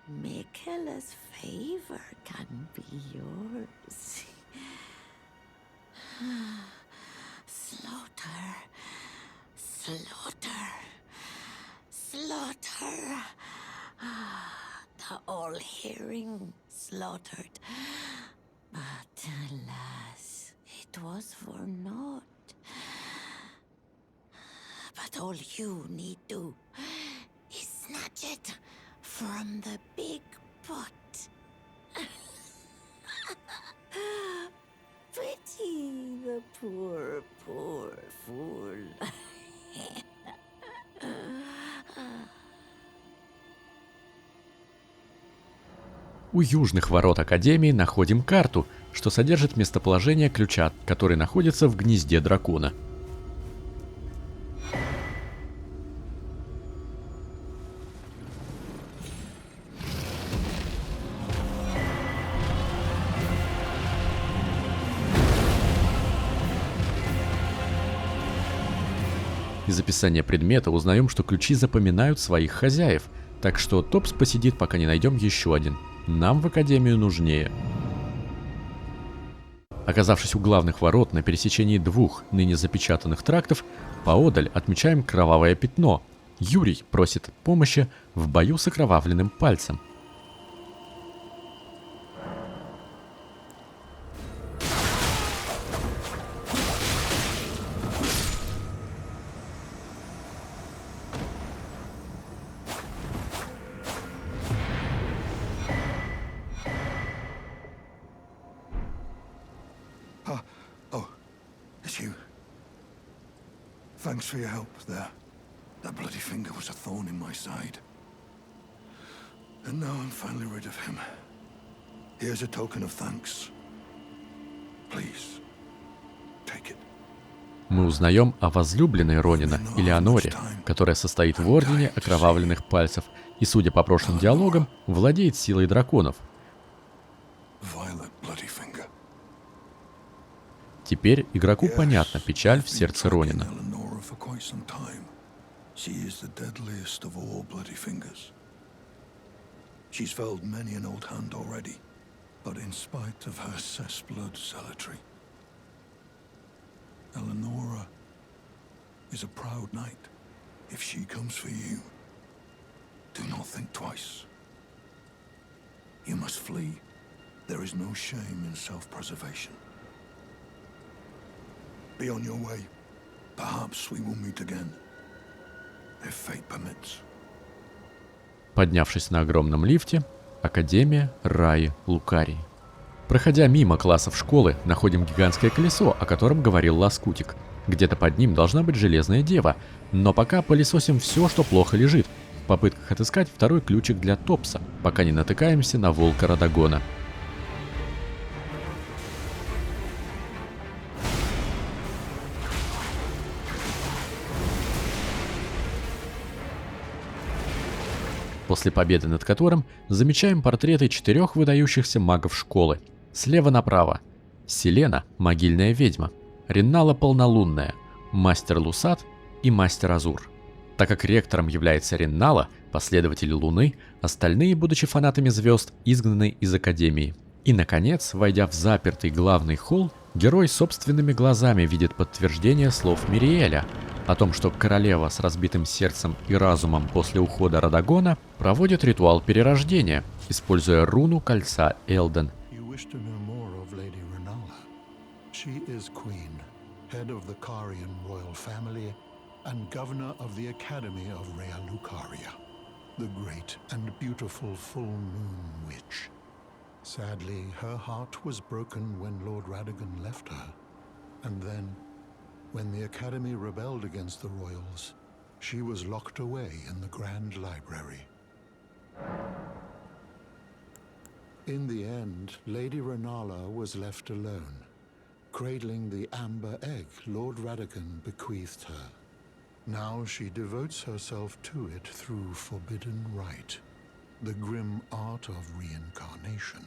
M: Michaela's favor can be yours. Slaughter, slaughter, slaughter. The all-hearing slaughtered. But alas, it was for naught. But all you need do is snatch it from the big pot. Pity the poor, poor fool.
A: У южных ворот Академии находим карту, что содержит местоположение ключа, который находится в гнезде дракона. Из описания предмета узнаем, что ключи запоминают своих хозяев, так что Топс посидит, пока не найдем еще один. Нам в академию нужнее. Оказавшись у главных ворот на пересечении двух ныне запечатанных трактов, поодаль отмечаем кровавое пятно. Юрий просит помощи в бою с окровавленным пальцем.
I: Thanks for your help there. That bloody finger was a thorn in my side. And now I'm finally rid of him. Here's a token of thanks. Please, take it.
A: Мы узнаем о возлюбленной Ронина, Элеоноре, которая состоит в Ордене Окровавленных Пальцев и, судя по прошлым диалогам, владеет силой драконов. Теперь игроку понятна печаль в сердце Ронина.
I: Eleonora is a proud knight. If she comes for you, do not think twice. You must flee. There is no shame in self-preservation. Be on your way. Perhaps we will meet again, if fate permits.
A: Поднявшись на огромном лифте, Академия Раи Лукарии. Проходя мимо классов школы, находим гигантское колесо, о котором говорил Лоскутик. Где-то под ним должна быть железная дева, но пока пылесосим все, что плохо лежит, в попытках отыскать второй ключик для Топса, пока не натыкаемся на волка Радагона. После победы над которым замечаем портреты 4 выдающихся магов школы. Слева направо Селена – могильная ведьма, Риннала – полнолунная, мастер Лусат и мастер Азур. Так как ректором является Риннала, последователь Луны, остальные, будучи фанатами звезд, изгнаны из Академии. И, наконец, войдя в запертый главный холл, герой собственными глазами видит подтверждение слов Мириэля о том, что королева с разбитым сердцем и разумом после ухода Радагона проводит ритуал перерождения, используя руну кольца Элден.
L: She is queen, head of the Carian royal family, and governor of the Academy of Rea Lucaria, the great and beautiful full moon witch. Sadly, her heart was broken when Lord Radagon left her, and then, when the Academy rebelled against the royals, she was locked away in the Grand Library. In the end, Lady Rennala was left alone, cradling the amber egg Lord Radagon bequeathed her. Now she devotes herself to it through forbidden rite, the grim art of reincarnation.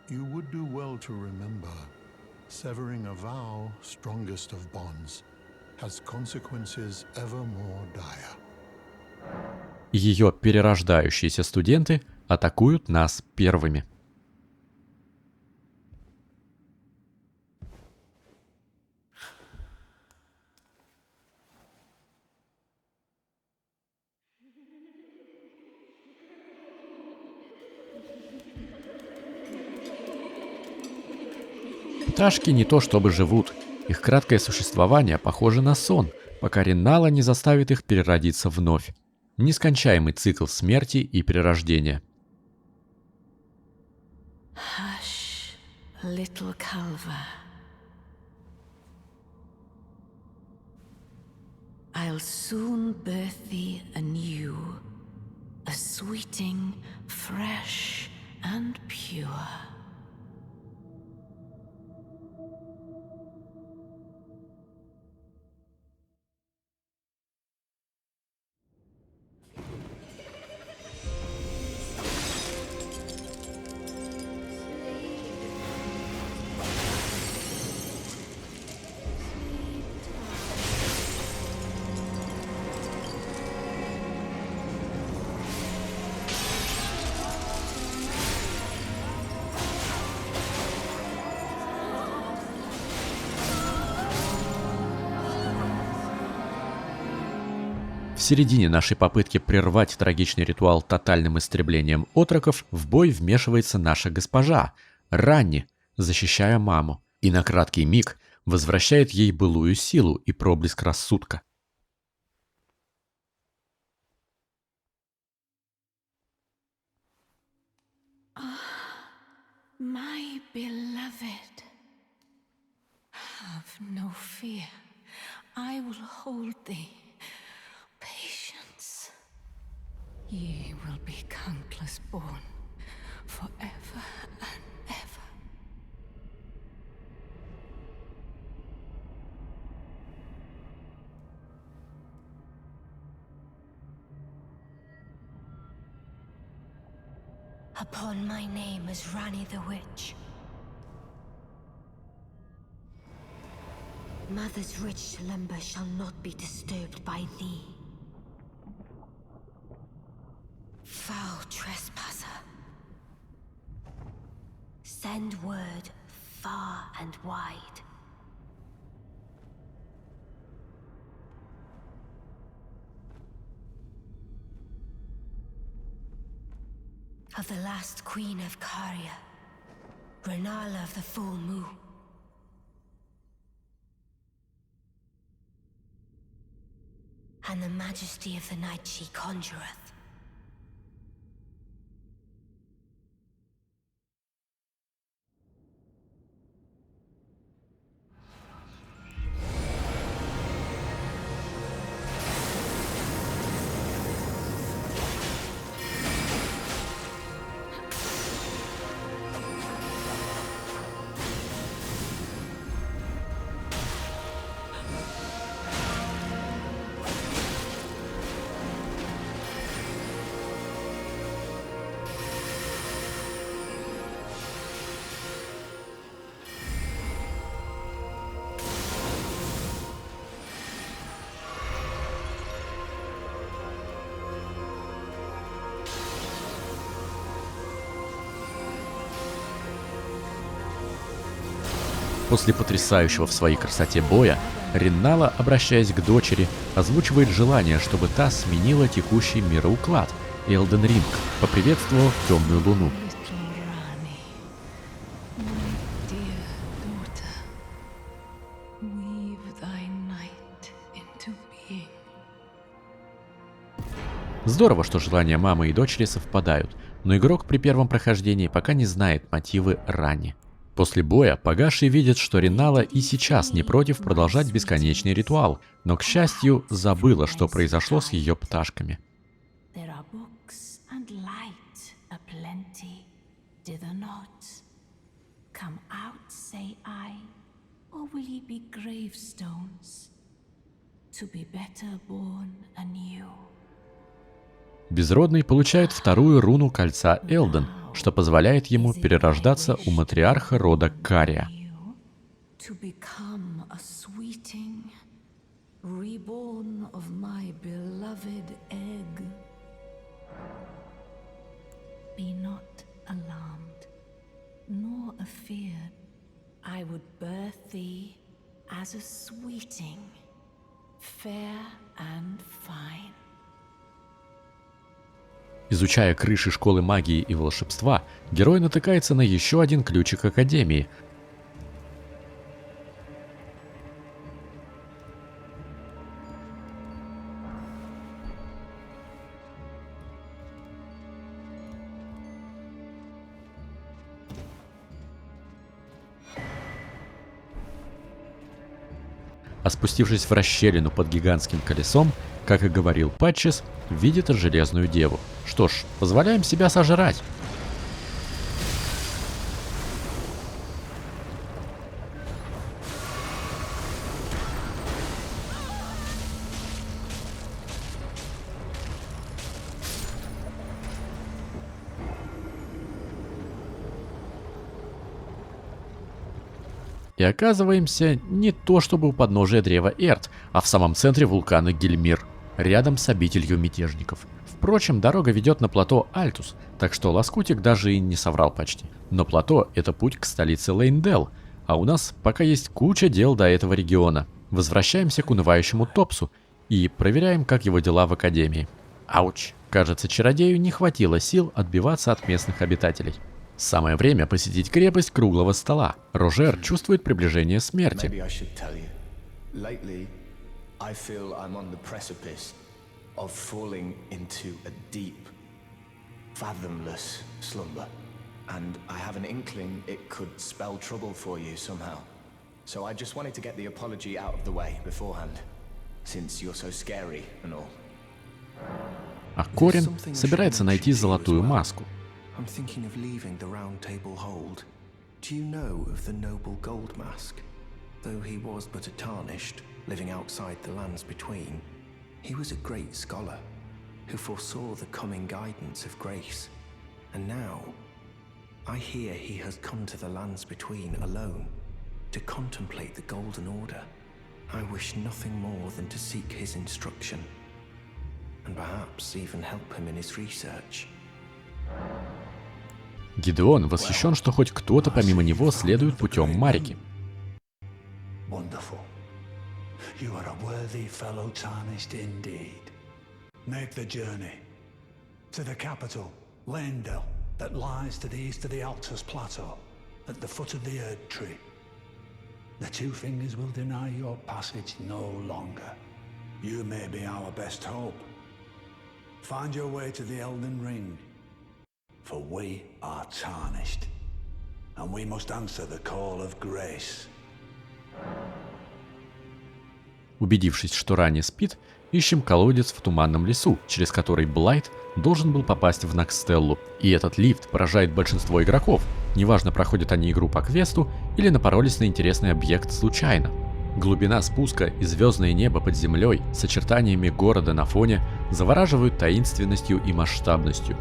L: You would do well to remember, severing a vow, strongest of bonds, has consequences ever more dire.
A: Ее перерождающиеся студенты атакуют нас первыми. Пташки не то чтобы живут, их краткое существование похоже на сон, пока Риннала не заставит их переродиться вновь. Нескончаемый цикл смерти и перерождения.
G: Hush, little Calva. I'll soon birth thee anew, a sweeting, fresh and pure.
A: середине нашей попытки прервать трагичный ритуал тотальным истреблением отроков в бой вмешивается наша госпожа, Ранни, защищая маму, и на краткий миг возвращает ей былую силу и проблеск рассудка.
G: My beloved, have no fear. I will hold thee. Patience. Ye will be countless born, forever and ever.
B: Upon my name as Rani the Witch. Mother's rich slumber shall not be disturbed by thee. Foul trespasser. Send word far and wide. Of the last queen of Caria, Renala of the full moon. And the majesty of the night she conjureth.
A: После потрясающего в своей красоте боя, Реннала, обращаясь к дочери, озвучивает желание, чтобы та сменила текущий мироуклад Элден Ринг, поприветствовав темную луну. Здорово, что желания мамы и дочери совпадают, но игрок при первом прохождении пока не знает мотивы Ранни. После боя погаший видит, что Реннала и сейчас не против продолжать бесконечный ритуал, но, к счастью, забыла, что произошло с ее пташками. Безродный получает вторую руну кольца Элден, что позволяет ему перерождаться у матриарха рода Кария. Изучая крыши школы магии и волшебства, герой натыкается на еще один ключик Академии. А спустившись в расщелину под гигантским колесом, как и говорил Патчес, видит железную деву. Что ж, позволяем себя сожрать. И оказываемся не то чтобы у подножия древа Эрт, а в самом центре вулкана Гельмир, рядом с обителью мятежников. Впрочем, дорога ведет на плато Альтус, так что Лоскутик даже и не соврал почти. Но плато — это путь к столице Лейндел, а у нас пока есть куча дел до этого региона. Возвращаемся к унывающему Топсу И проверяем, как его дела в академии. Ауч. Кажется, чародею не хватило сил отбиваться от местных обитателей. Самое время посетить крепость круглого стола. Рожер чувствует приближение смерти.
E: And I have an inkling it could spell trouble for you somehow. So I just wanted to get the apology out of the way beforehand, since you're so scary and all.
A: А Корин собирается найти золотую маску.
E: I'm thinking of leaving the Round Table Hold. Do you know of the noble Gold Mask? Though he was but a tarnished, living outside the lands between, he was a great scholar who foresaw the coming guidance of grace. And now I hear he has come to the lands between alone, to contemplate the Golden Order. I wish nothing more than to seek his instruction, and perhaps even help him in his research.
A: Гидеон восхищен, что хоть кто-то помимо него следует путем Марики.
L: Wonderful. You are a worthy fellow tarnished indeed. Make the journey to the capital, Leyndell, that lies to the east of the Altus Plateau, at the foot of the Erd Tree. The Two Fingers will deny your passage no longer. You may be our best hope. Find your way to the Elden Ring, for we are tarnished, and we must answer the call of grace.
A: Убедившись, что Рани спит, ищем колодец в туманном лесу, через который Блайт должен был попасть в Накстеллу. И этот лифт поражает большинство игроков. Неважно, проходят они игру по квесту или напоролись на интересный объект случайно. Глубина спуска и звездное небо под землей с очертаниями города на фоне завораживают таинственностью и масштабностью.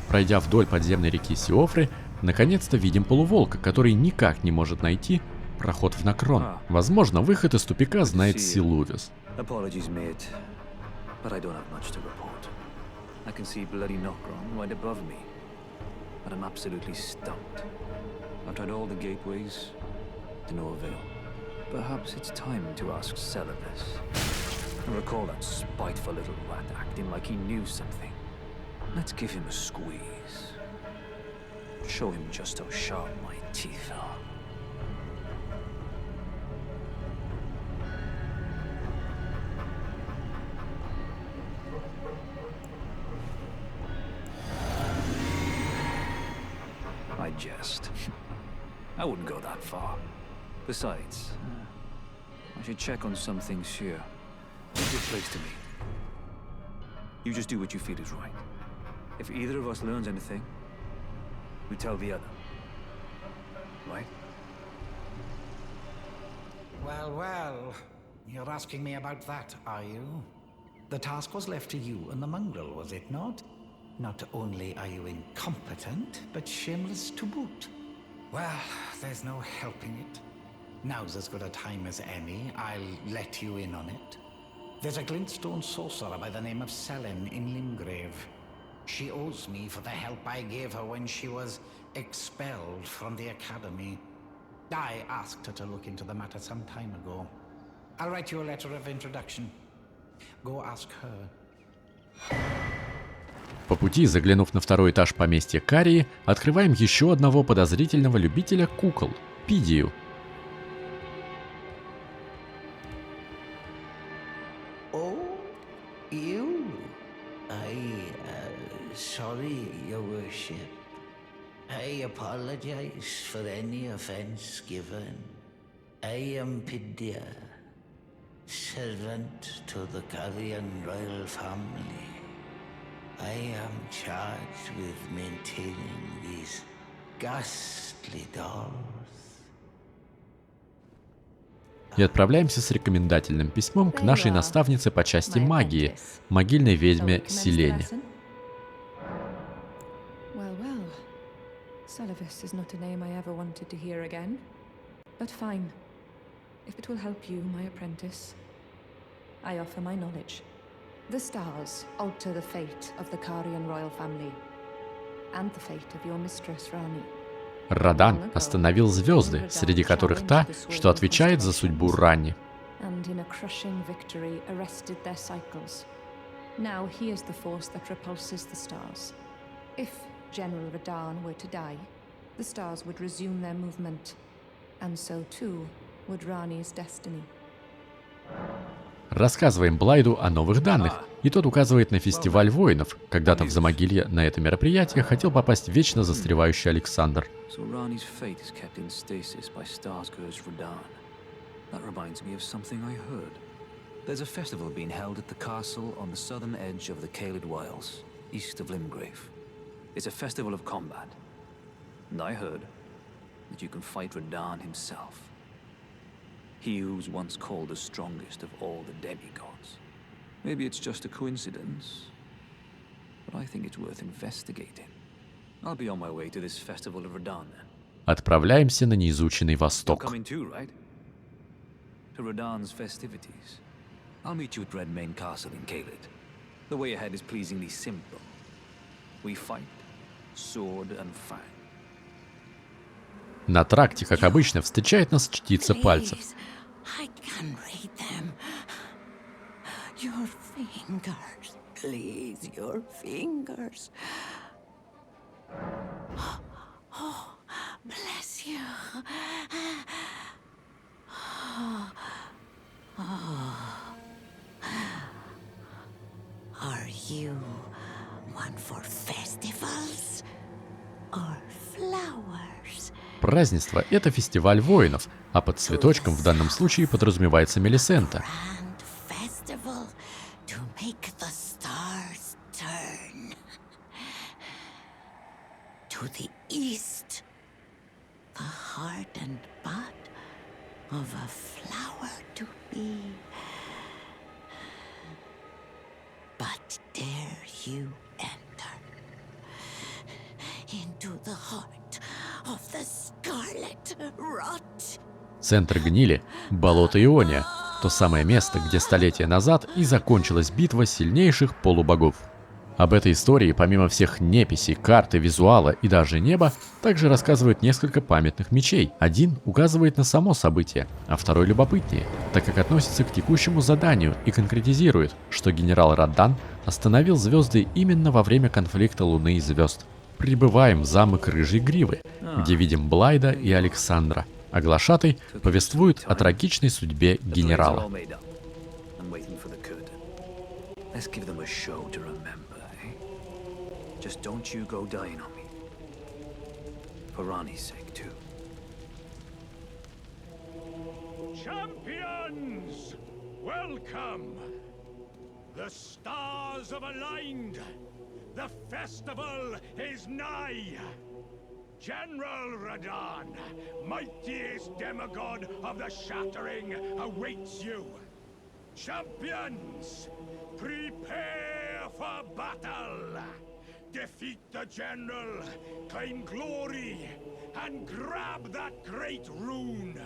A: Пройдя вдоль подземной реки Сиофры, наконец-то видим полуволка, который никак не может найти проход в Накрон. Возможно, выход из тупика знает Силувис.
F: Let's give him a squeeze. Show him just how sharp my teeth are. I jest. I wouldn't go that far. Besides, I should check on some things here. It's a good place to meet. You just do what you feel is right. If either of us learns anything, we tell the other. Right?
K: Well, well. You're asking me about that, are you? The task was left to you and the mongrel, was it not? Not only are you incompetent, but shameless to boot. Well, there's no helping it. Now's as good a time as any. I'll let you in on it. There's a glintstone sorcerer by the name of Selin in Limgrave. She owes me for the help I gave her when she was expelled from the academy. I asked her to look into the matter some time ago. I'll write you a letter of introduction. Go ask her.
A: По пути, заглянув на второй этаж поместья Карии, открываем еще одного подозрительного любителя кукол – Пидию.
N: Sorry, Your Worship. I apologize for any offense given. I am Pidia, servant to the Carrion royal family. I am charged with maintaining these ghastly dolls.
A: И отправляемся с рекомендательным письмом к нашей наставнице по части магии, могильной ведьме Селене.
H: Celivis is not a name I ever wanted to hear again. But fine. If it will help you, my apprentice, I offer my knowledge. The stars alter the fate of the Carrion royal family. And the fate of your mistress, Rani.
A: Радан остановил звезды, среди которых та, что отвечает за судьбу Ранни.
H: And in a crushing victory arrested their cycles. Now he is the force that repulses the stars. If General Radan were to die, the stars would resume their movement, and so too would Rani's destiny.
A: Рассказываем Блайду о новых данных, и тот указывает на фестиваль воинов. Когда-то в Замогилье на это мероприятие хотел попасть вечно застревающий Александр.
O: So Rani's fate is kept in stasis by Starscourge Radan. That reminds me of something I heard. There's a festival being held at the castle on the southern edge of the Caelid Wilds, east of Limgrave. It's a festival of combat, and I heard that you can fight Radan himself. He who was once called the strongest of all the demigods. Maybe it's just a coincidence, but I think it's worth investigating. I'll be on my way to this festival of Radan then.
A: Отправляемся на неизученный Восток.
O: You're coming too, right? To Radan's festivities. I'll meet you at Redmane Castle in Caelid. The way ahead is pleasingly simple. We fight, sword and fang.
A: На тракте, как обычно, встречает нас чтица пальцев.
M: I can read them. Your fingers, please, your fingers. Oh, bless you. Are you one for festivals or flowers?
A: Празднество — это фестиваль воинов, а под цветочком в данном случае подразумевается Мелисента.
M: Festival to make the stars turn to the east, the heart and bud of a flower to be. But dare you enter into the heart of the scarlet rot?
A: Центр гнили — болото Иония, то самое место, где столетия назад и закончилась битва сильнейших полубогов. Об этой истории, помимо всех неписей, карты, визуала и даже неба, также рассказывают несколько памятных мечей. Один указывает на само событие, а второй любопытнее, так как относится к текущему заданию и конкретизирует, что генерал Радан остановил звезды именно во время конфликта Луны и звезд. Прибываем в замок Рыжей Гривы, где видим Блайда и Александра, а глашатай повествует о трагичной судьбе генерала.
O: Just don't you go dying on me. For Rani's sake, too.
P: Champions! Welcome! The stars have aligned. The festival is nigh. General Radan, mightiest demigod of the Shattering, awaits you. Champions, prepare for battle. Defeat the general, claim glory, and grab that great rune.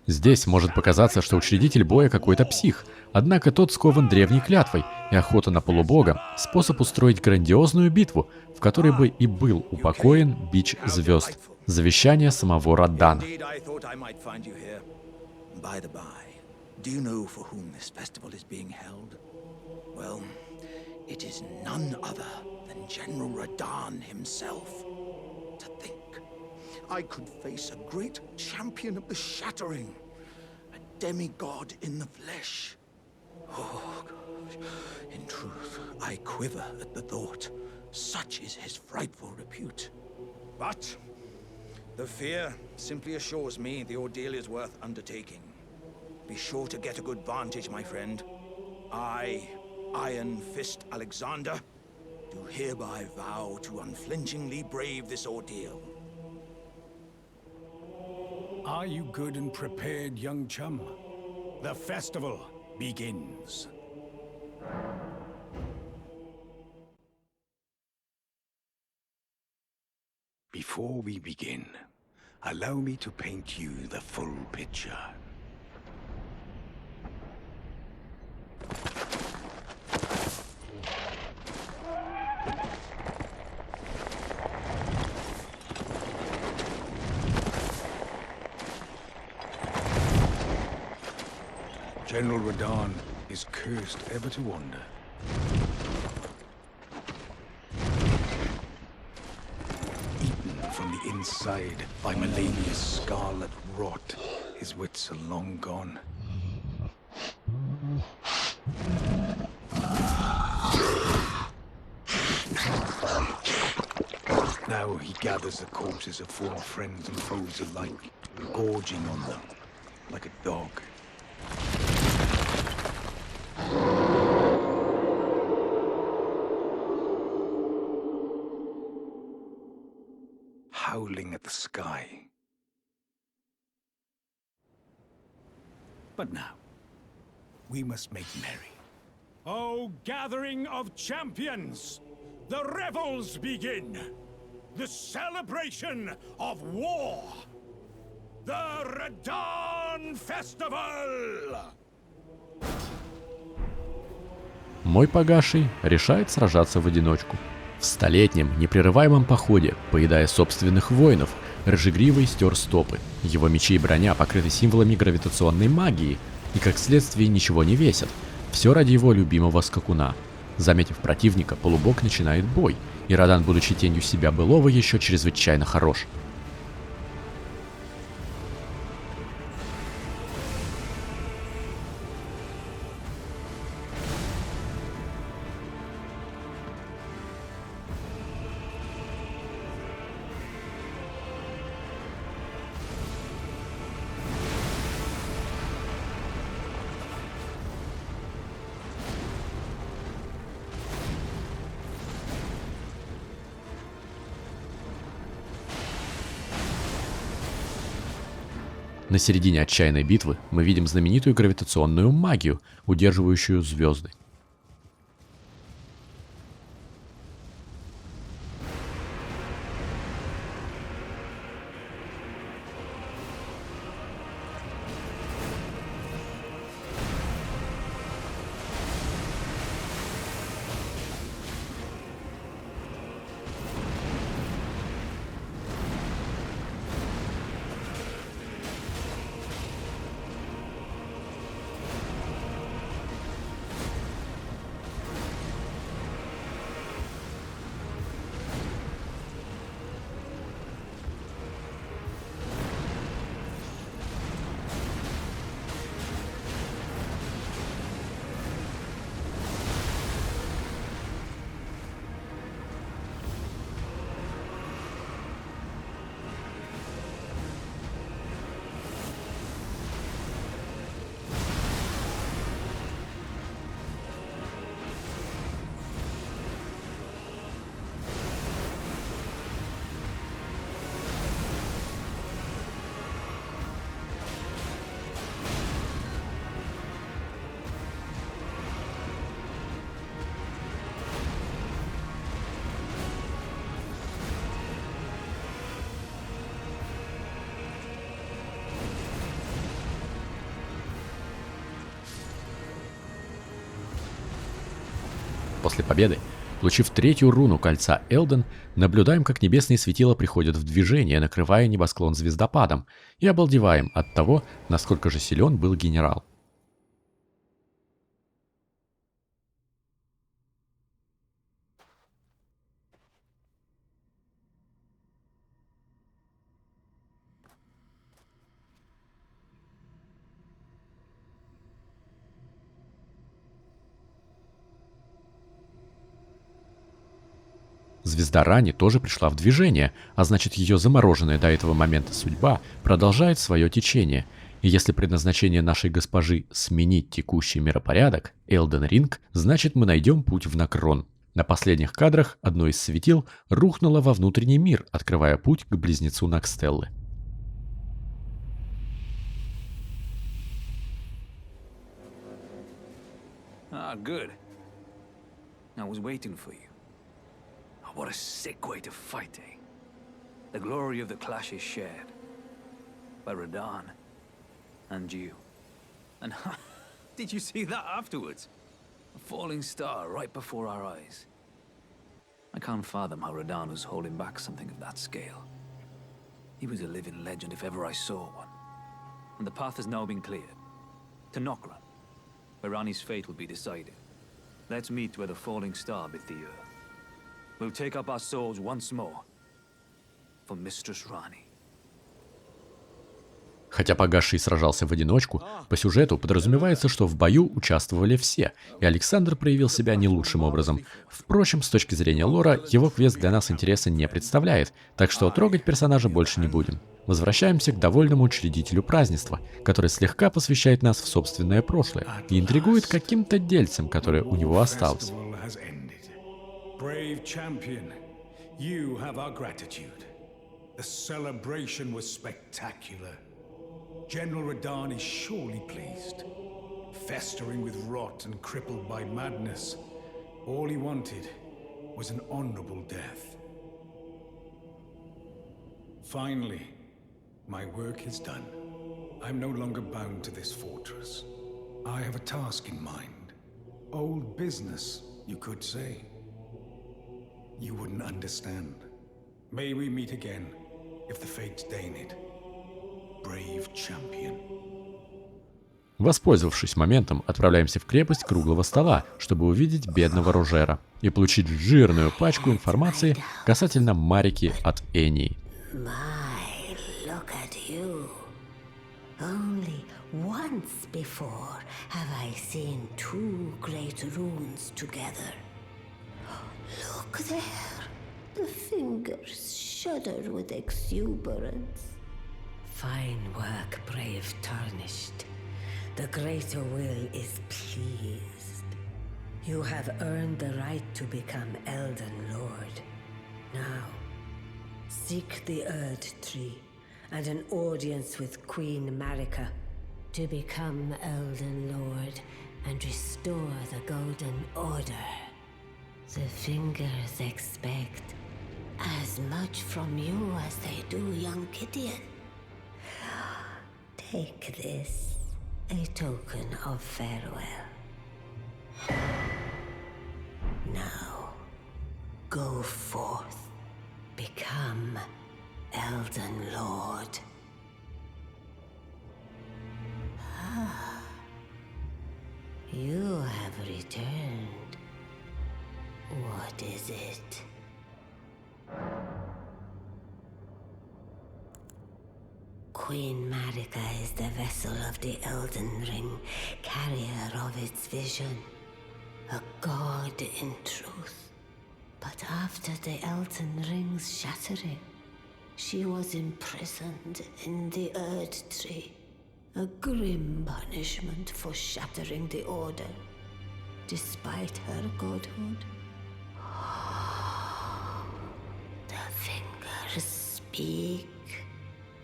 A: Здесь может показаться, что учредитель боя какой-то псих, однако тот скован древней клятвой, и охота на полубога — способ устроить грандиозную битву, в которой бы и был упокоен бич звезд, завещание самого Раддана.
E: It is none other than General Radan himself. To think, I could face a great champion of the Shattering, a demigod in the flesh. Oh, gosh. In truth, I quiver at the thought. Such is his frightful repute. But the fear simply assures me the ordeal is worth undertaking.
P: Be sure to get a good vantage, my friend. I, Iron Fist Alexander, do hereby vow to unflinchingly brave this ordeal.
L: Are you good and prepared, young chum? The festival begins. Before we begin, allow me to paint you the full picture. General Radahn is cursed ever to wander. Eaten from the inside by Melania's scarlet rot, his wits are long gone. Now he gathers the corpses of former friends and foes alike, gorging on them like a dog. Howling at the sky. But now, we must make merry.
P: O gathering of champions, the revels begin! The celebration of war! The Radahn Festival!
A: Мой погаший решает сражаться в одиночку. В столетнем непрерываемом походе, поедая собственных воинов, рыжегривый стер стопы. Его мечи и броня покрыты символами гравитационной магии и, как следствие, ничего не весят. Все ради его любимого скакуна. Заметив противника, полубог начинает бой, и Радahn, будучи тенью себя былого, еще чрезвычайно хорош. На середине отчаянной битвы мы видим знаменитую гравитационную магию, удерживающую звезды. После победы, получив третью руну кольца ELDEN, наблюдаем, как небесные светила приходят в движение, накрывая небосклон звездопадом, и обалдеваем от того, насколько же силен был генерал. Звезда Рани тоже пришла в движение, а значит, ее замороженная до этого момента судьба продолжает свое течение. И если предназначение нашей госпожи сменить текущий миропорядок, Элден Ринг, значит мы найдем путь в Накрон. На последних кадрах одно из светил рухнуло во внутренний мир, открывая путь к близнецу Накстеллы.
O: Ah, good. I was waiting for you. Oh, what a sick way to fight, eh? The glory of the clash is shared by Radahn and you. And did you see that afterwards? A falling star right before our eyes. I can't fathom how Radahn was holding back something of that scale. He was a living legend if ever I saw one. And the path has now been cleared. To Nokran, where Rani's fate will be decided. Let's meet where the falling star bit the earth. We'll take up our swords once more for Mistress Rani.
A: Хотя Погасший сражался в одиночку, по сюжету подразумевается, что в бою участвовали все, и Александр проявил себя не лучшим образом. Впрочем, с точки зрения лора, его квест для нас интереса не представляет, так что трогать персонажа больше не будем. Возвращаемся к довольному учредителю празднества, который слегка посвящает нас в собственное прошлое и интригует каким-то дельцем, которое у него осталось.
L: Brave champion, you have our gratitude. The celebration was spectacular. General Radahn is surely pleased. Festering with rot and crippled by madness, all he wanted was an honorable death. Finally, my work is done. I'm no longer bound to this fortress. I have a task in mind. Old business, you could say. You wouldn't understand. May we meet again, if the fates deign it. Brave champion.
A: Воспользовавшись моментом, отправляемся в крепость Круглого Стола, чтобы увидеть бедного Рожера и получить жирную пачку информации касательно Марики от Энии.
M: My, look at you. Only once before have I seen two great runes together. Look there. The fingers shudder with exuberance. Fine work, brave Tarnished. The greater will is pleased. You have earned the right to become Elden Lord. Now, seek the Erd Tree and an audience with Queen Marika to become Elden Lord and restore the Golden Order. The fingers expect as much from you as they do young Gideon. Take this, a token of farewell. Now, go forth, become Elden Lord. You have returned. What is it? Queen Marika is the vessel of the Elden Ring, carrier of its vision. A god in truth. But after the Elden Ring's shattering, she was imprisoned in the Erd Tree. A grim punishment for shattering the Order, despite her godhood. The fingers speak.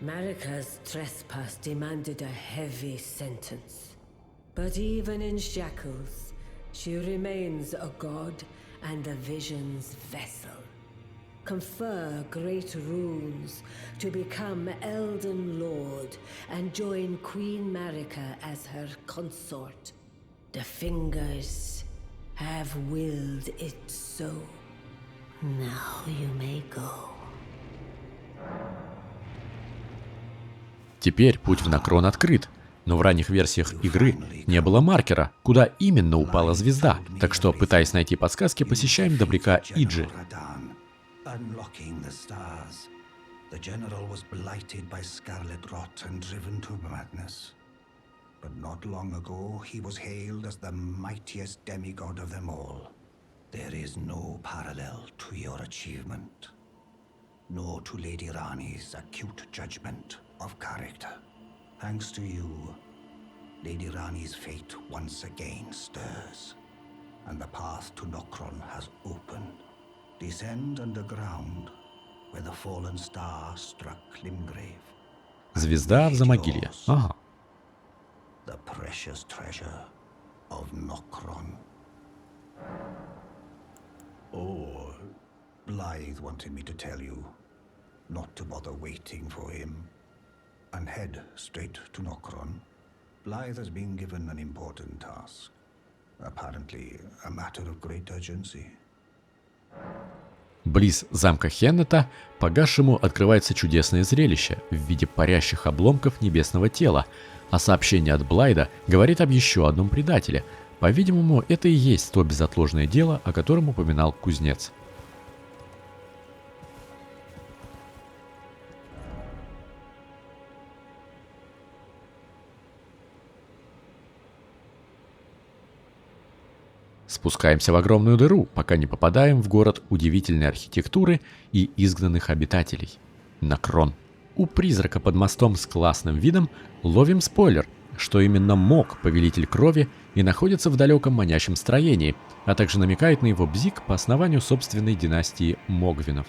M: Marika's trespass demanded a heavy sentence. But even in shackles, she remains a god and the vision's vessel. Confer great runes to become Elden Lord and join Queen Marika as her consort. The fingers have willed it so. Now you may go.
A: Теперь путь в Накрон открыт, но в ранних версиях игры не было маркера, куда именно упала звезда, так что, пытаясь найти подсказки, посещаем добряка Иджи.
J: Unlocking the stars, the general was blighted by scarlet rot and driven to madness. But not long ago, he was hailed as the mightiest demigod of them all. There is no parallel to your achievement, nor to Lady Rani's acute judgment of character. Thanks to you, Lady Rani's fate once again stirs, and the path to Nokron has opened. Descend underground, where the fallen star struck Limgrave.
A: Звезда в Замогилье. Ага.
J: The precious treasure of Nokron. Oh, Blythe wanted me to tell you not to bother waiting for him and head straight to Nokron. Blythe has been given an important task. Apparently, a matter of great urgency.
A: Близ замка Хеннета погасшему открывается чудесное зрелище в виде парящих обломков небесного тела, а сообщение от Блайда говорит об еще одном предателе. По-видимому, это и есть то безотложное дело, о котором упоминал кузнец. Спускаемся в огромную дыру, пока не попадаем в город удивительной архитектуры и изгнанных обитателей – Нокрон. У призрака под мостом с классным видом ловим спойлер, что именно Мог, повелитель крови, и находится в далеком манящем строении, а также намекает на его бзик по основанию собственной династии Могвинов.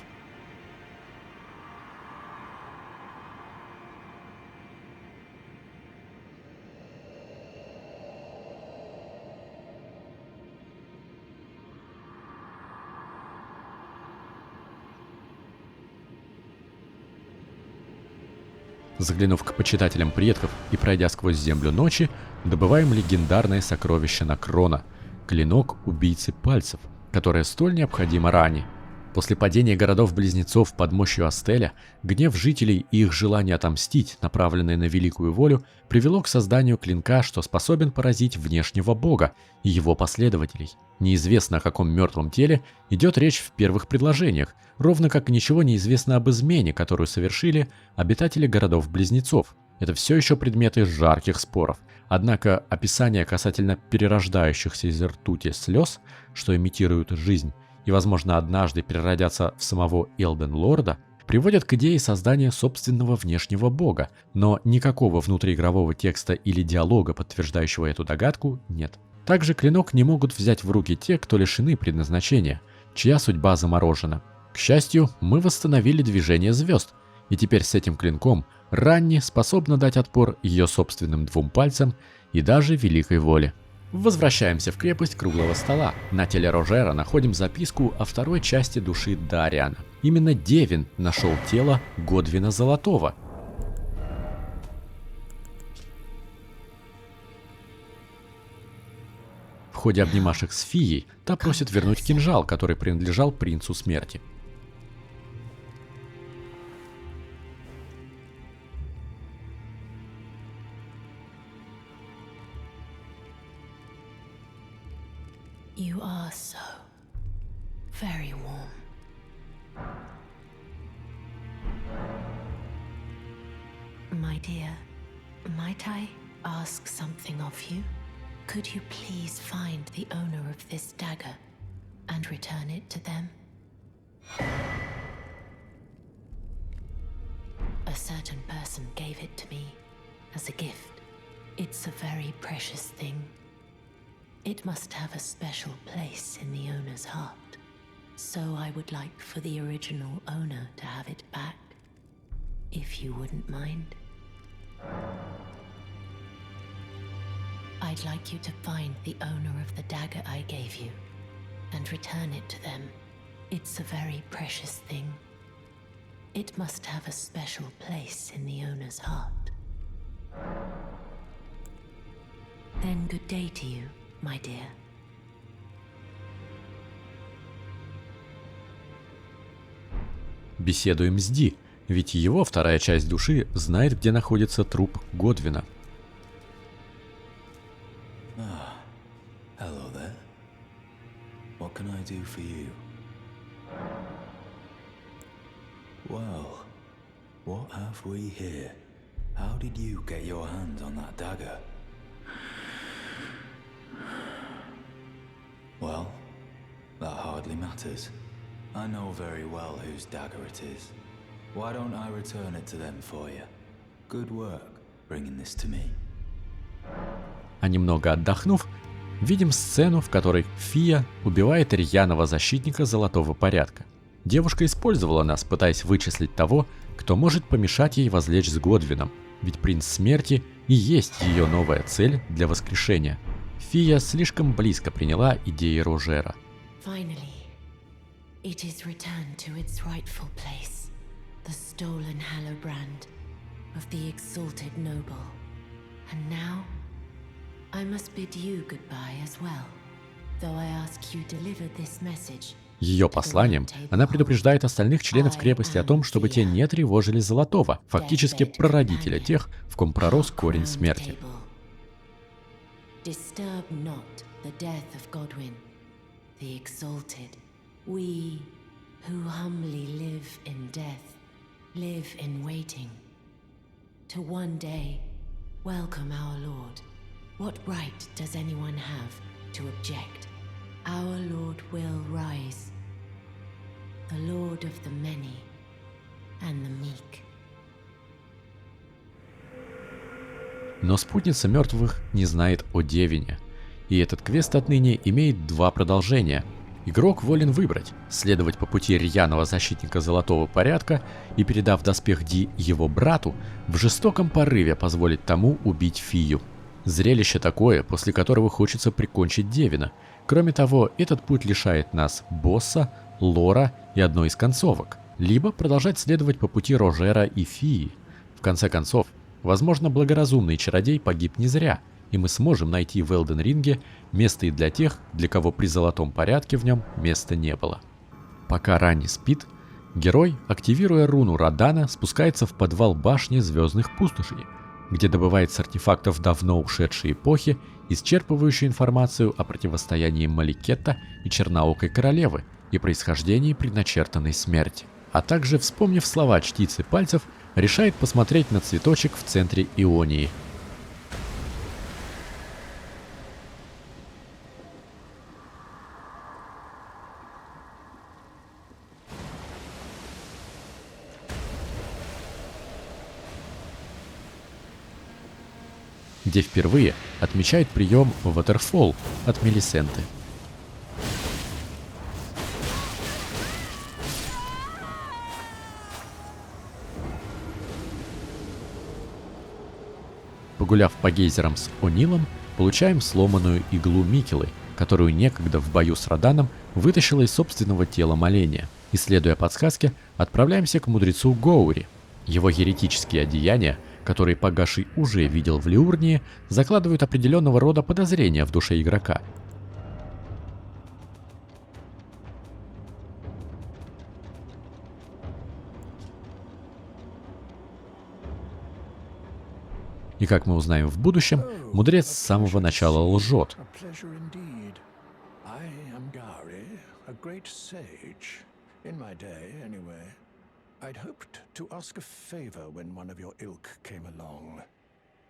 A: Заглянув к почитателям предков и пройдя сквозь землю ночи, добываем легендарное сокровище Нокрона – клинок убийцы пальцев, которое столь необходимо Рани. После падения городов-близнецов под мощью Астеля, гнев жителей и их желание отомстить, направленное на великую волю, привело к созданию клинка, что способен поразить внешнего бога и его последователей. Неизвестно, о каком мертвом теле идет речь в первых предложениях, ровно как и ничего не известно об измене, которую совершили обитатели городов-близнецов. Это все еще предметы жарких споров. Однако описание касательно перерождающихся из ртути слез, что имитируют жизнь, и, возможно, однажды переродятся в самого Элден Лорда, приводят к идее создания собственного внешнего бога, но никакого внутриигрового текста или диалога, подтверждающего эту догадку, нет. Также клинок не могут взять в руки те, кто лишены предназначения, чья судьба заморожена. К счастью, мы восстановили движение звезд, и теперь с этим клинком Ранни способна дать отпор ее собственным двум пальцам и даже великой воле. Возвращаемся в крепость круглого стола. На теле Рожера находим записку о второй части души Дариана. Именно Девин нашел тело Годвина Золотого. В ходе обнимашек с Фией, та просит вернуть кинжал, который принадлежал принцу смерти.
G: You are so very warm. My dear, might I ask something of you? Could you please find the owner of this dagger and return it to them? A certain person gave it to me as a gift. It's a very precious thing. It must have a special place in the owner's heart. So I would like for the original owner to have it back, if you wouldn't mind. I'd like you to find the owner of the dagger I gave you and return it to them. It's a very precious thing. It must have a special place in the owner's heart. Then good day to you, my dear.
A: Беседуем с Ди, ведь его вторая часть души знает, где находится труп Годвина.
F: Hello there. What can I do for you? Well, what have we here? How did you get your hands on that dagger? Well, that hardly matters. I know very well whose dagger it is. Why don't I return it to them for you? Good work.
A: А немного отдохнув, видим сцену, в которой Фия убивает рьяного защитника золотого порядка. Девушка использовала нас, пытаясь вычислить того, кто может помешать ей возлечь с Годвином, ведь принц смерти и есть ее новая цель для воскрешения. Фия слишком близко приняла идеи Рожера.
G: Finally, it is returned to its rightful place, the stolen Hallowbrand of the exalted noble. And now, I must bid you goodbye as well, though I ask you deliver this message.
A: Ее посланием она предупреждает остальных членов крепости о том, чтобы те не тревожили Золотого, фактически прародителя тех, в ком пророс корень смерти.
G: Disturb not the death of Godwin, the exalted. We, who humbly live in death, live in waiting. To one day, welcome our Lord. What right does anyone have to object? Our Lord will rise, the Lord of the many and the meek.
A: Но спутница мертвых не знает о Девине, и этот квест отныне имеет два продолжения. Игрок волен выбрать, следовать по пути рьяного защитника золотого порядка и, передав доспех Ди его брату, в жестоком порыве позволить тому убить Фию. Зрелище такое, после которого хочется прикончить Девина. Кроме того, этот путь лишает нас босса, лора и одной из концовок, либо продолжать следовать по пути Рожера и Фии. В конце концов, возможно, благоразумный чародей погиб не зря, и мы сможем найти в Элден Ринге место и для тех, для кого при золотом порядке в нем места не было. Пока Ранни спит, герой, активируя руну Радана, спускается в подвал башни Звездных Пустошей, где добывает с артефактов давно ушедшей эпохи исчерпывающую информацию о противостоянии Маликетта и Черноокой Королевы и происхождении предначертанной смерти. А также, вспомнив слова чтицы пальцев, решает посмотреть на цветочек в центре Ионии. Где впервые отмечает прием Waterfall от Мелисенты. Погуляв по гейзерам с О'Нилом, получаем сломанную иглу Микелы, которую некогда в бою с Раданом вытащила из собственного тела моления. И, следуя подсказке, отправляемся к мудрецу Гоури. Его еретические одеяния, которые Погаший уже видел в Лиурнии, закладывают определенного рода подозрения в душе игрока. И как мы узнаем в будущем, мудрец с самого начала лжет.
C: I'd hoped to ask a favor when one of your ilk came along.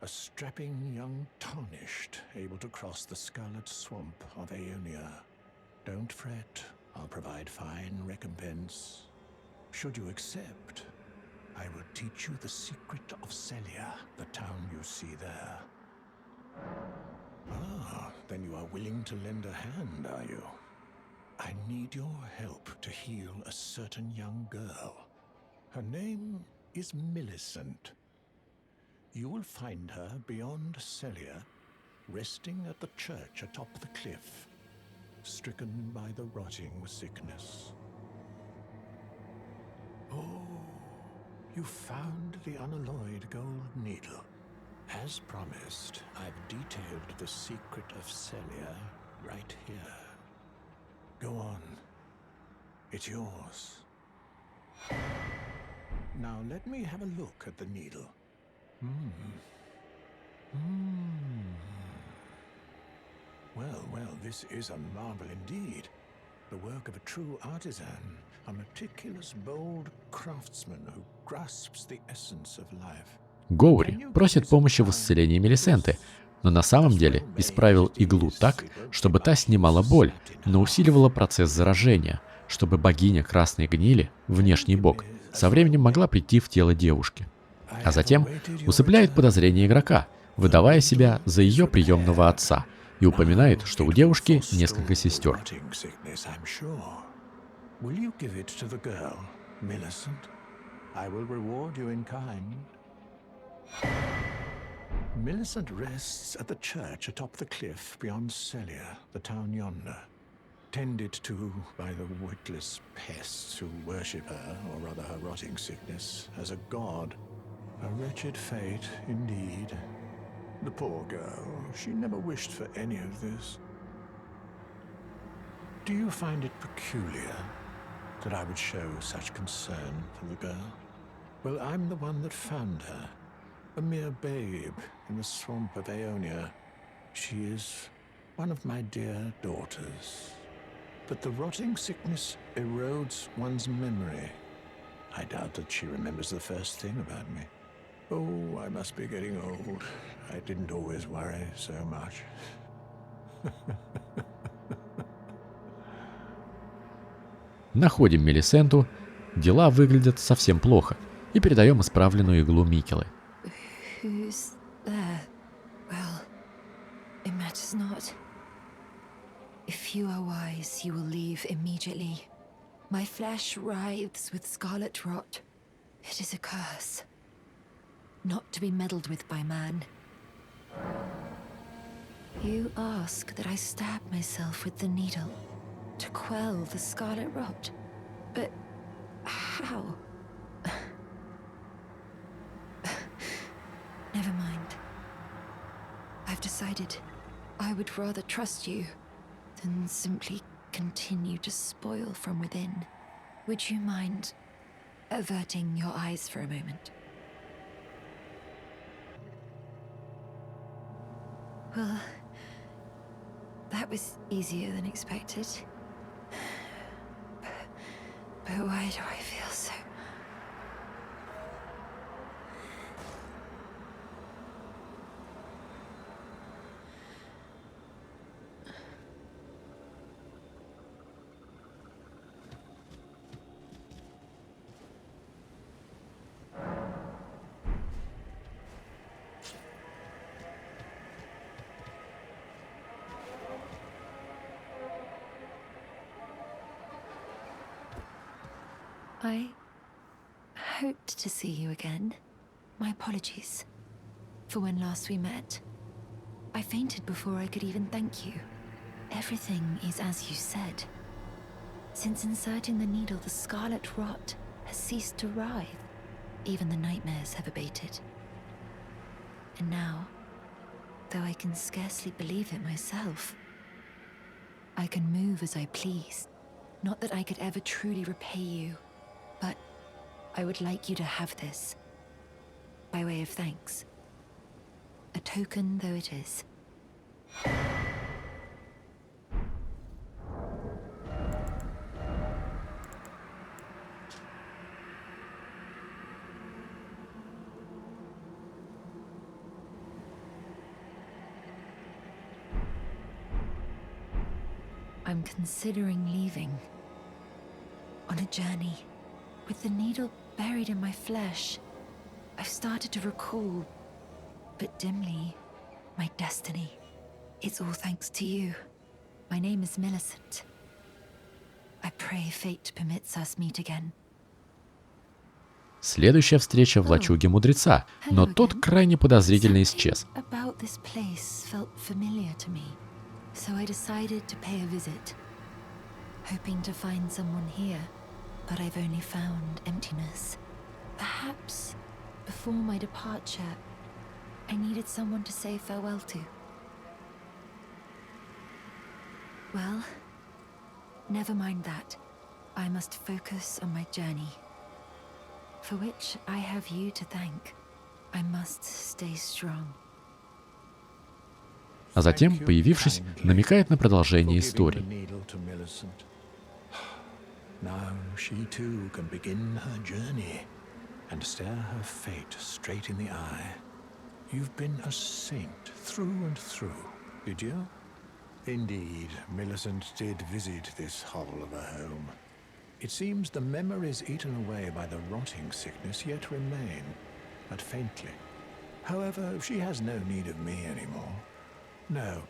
C: A strapping young tarnished, able to cross the scarlet swamp of Aeonia. Don't fret, I'll provide fine recompense. Should you accept, I will teach you the secret of Celia, the town you see there. Ah, then you are willing to lend a hand, are you? I need your help to heal a certain young girl. Her name is Millicent. You will find her beyond Celia, resting at the church atop the cliff, stricken by the rotting sickness. Oh, you found the unalloyed gold needle. As promised, I've detailed the secret of Celia right here. Go on. It's yours. Now let me have a look at the needle. Well, this is a marvel indeed. The work of a true artisan, a meticulous, bold craftsman who grasps the essence of life.
A: Гоури просит помощи в исцелении Мелисенты, но на самом деле исправил иглу так, чтобы та снимала боль, но усиливала процесс заражения, чтобы богиня Красной Гнили, внешний бог, со временем могла прийти в тело девушки. а затем усыпляет подозрение игрока, выдавая себя за ее приемного отца, и упоминает, что у девушки несколько сестер.
C: Millicent rests at the church atop the cliff beyond Celia, the town yonder, tended to by the witless pests who worship her, or rather her rotting sickness, as a god. A wretched fate, indeed. The poor girl, she never wished for any of this. Do you find it peculiar that I would show such concern for the girl? Well, I'm the one that found her. A mere babe in the swamp of Aeonia. She is one of my dear daughters. But the rotting sickness erodes one's memory. I doubt that she remembers the first thing about me. Oh, I must be getting old. I didn't always worry so much.
A: Находим Мелисенту, дела выглядят совсем плохо, и передаем исправленную иглу Микелы.
H: Who's there? Well, it matters not. If you are wise, you will leave immediately. My flesh writhes with scarlet rot. It is a curse, not to be meddled with by man. You ask that I stab myself with the needle to quell the scarlet rot. But how? Never mind. I've decided I would rather trust you than simply continue to spoil from within. Would you mind averting your eyes for a moment? Well, that was easier than expected. But why do I feel so... I hoped to see you again. My apologies for when last we met. I fainted before I could even thank you. Everything is as you said. Since inserting the needle, the scarlet rot has ceased to writhe. Even the nightmares have abated. And now, though I can scarcely believe it myself, I can move as I please. Not that I could ever truly repay you, but I would like you to have this, by way of thanks. A token though it is. I'm considering leaving on a journey. With the needle buried in my flesh, I've started to recall, but dimly, my destiny. It's all thanks to you. My name is Millicent. I pray fate permits us meet again.
A: Следующая встреча в лачуге мудреца, но тот крайне подозрительно исчез.
H: About this place felt familiar to me, so I decided to pay a visit, hoping to find someone here. But I've only found emptiness. Perhaps, before my departure, I needed someone to say farewell to. Well, never mind that. I must focus on my journey, for which I have you to thank. I must stay strong.
A: А затем, появившись, намекает на продолжение истории.
C: Now she too can begin her journey and stare her fate straight in the eye. You've been a saint through and through, did you? Indeed, Millicent did visit this hovel of a home. It seems the memories eaten away by the rotting sickness yet remain.
L: but faintly. However, she has no need of me anymore. No,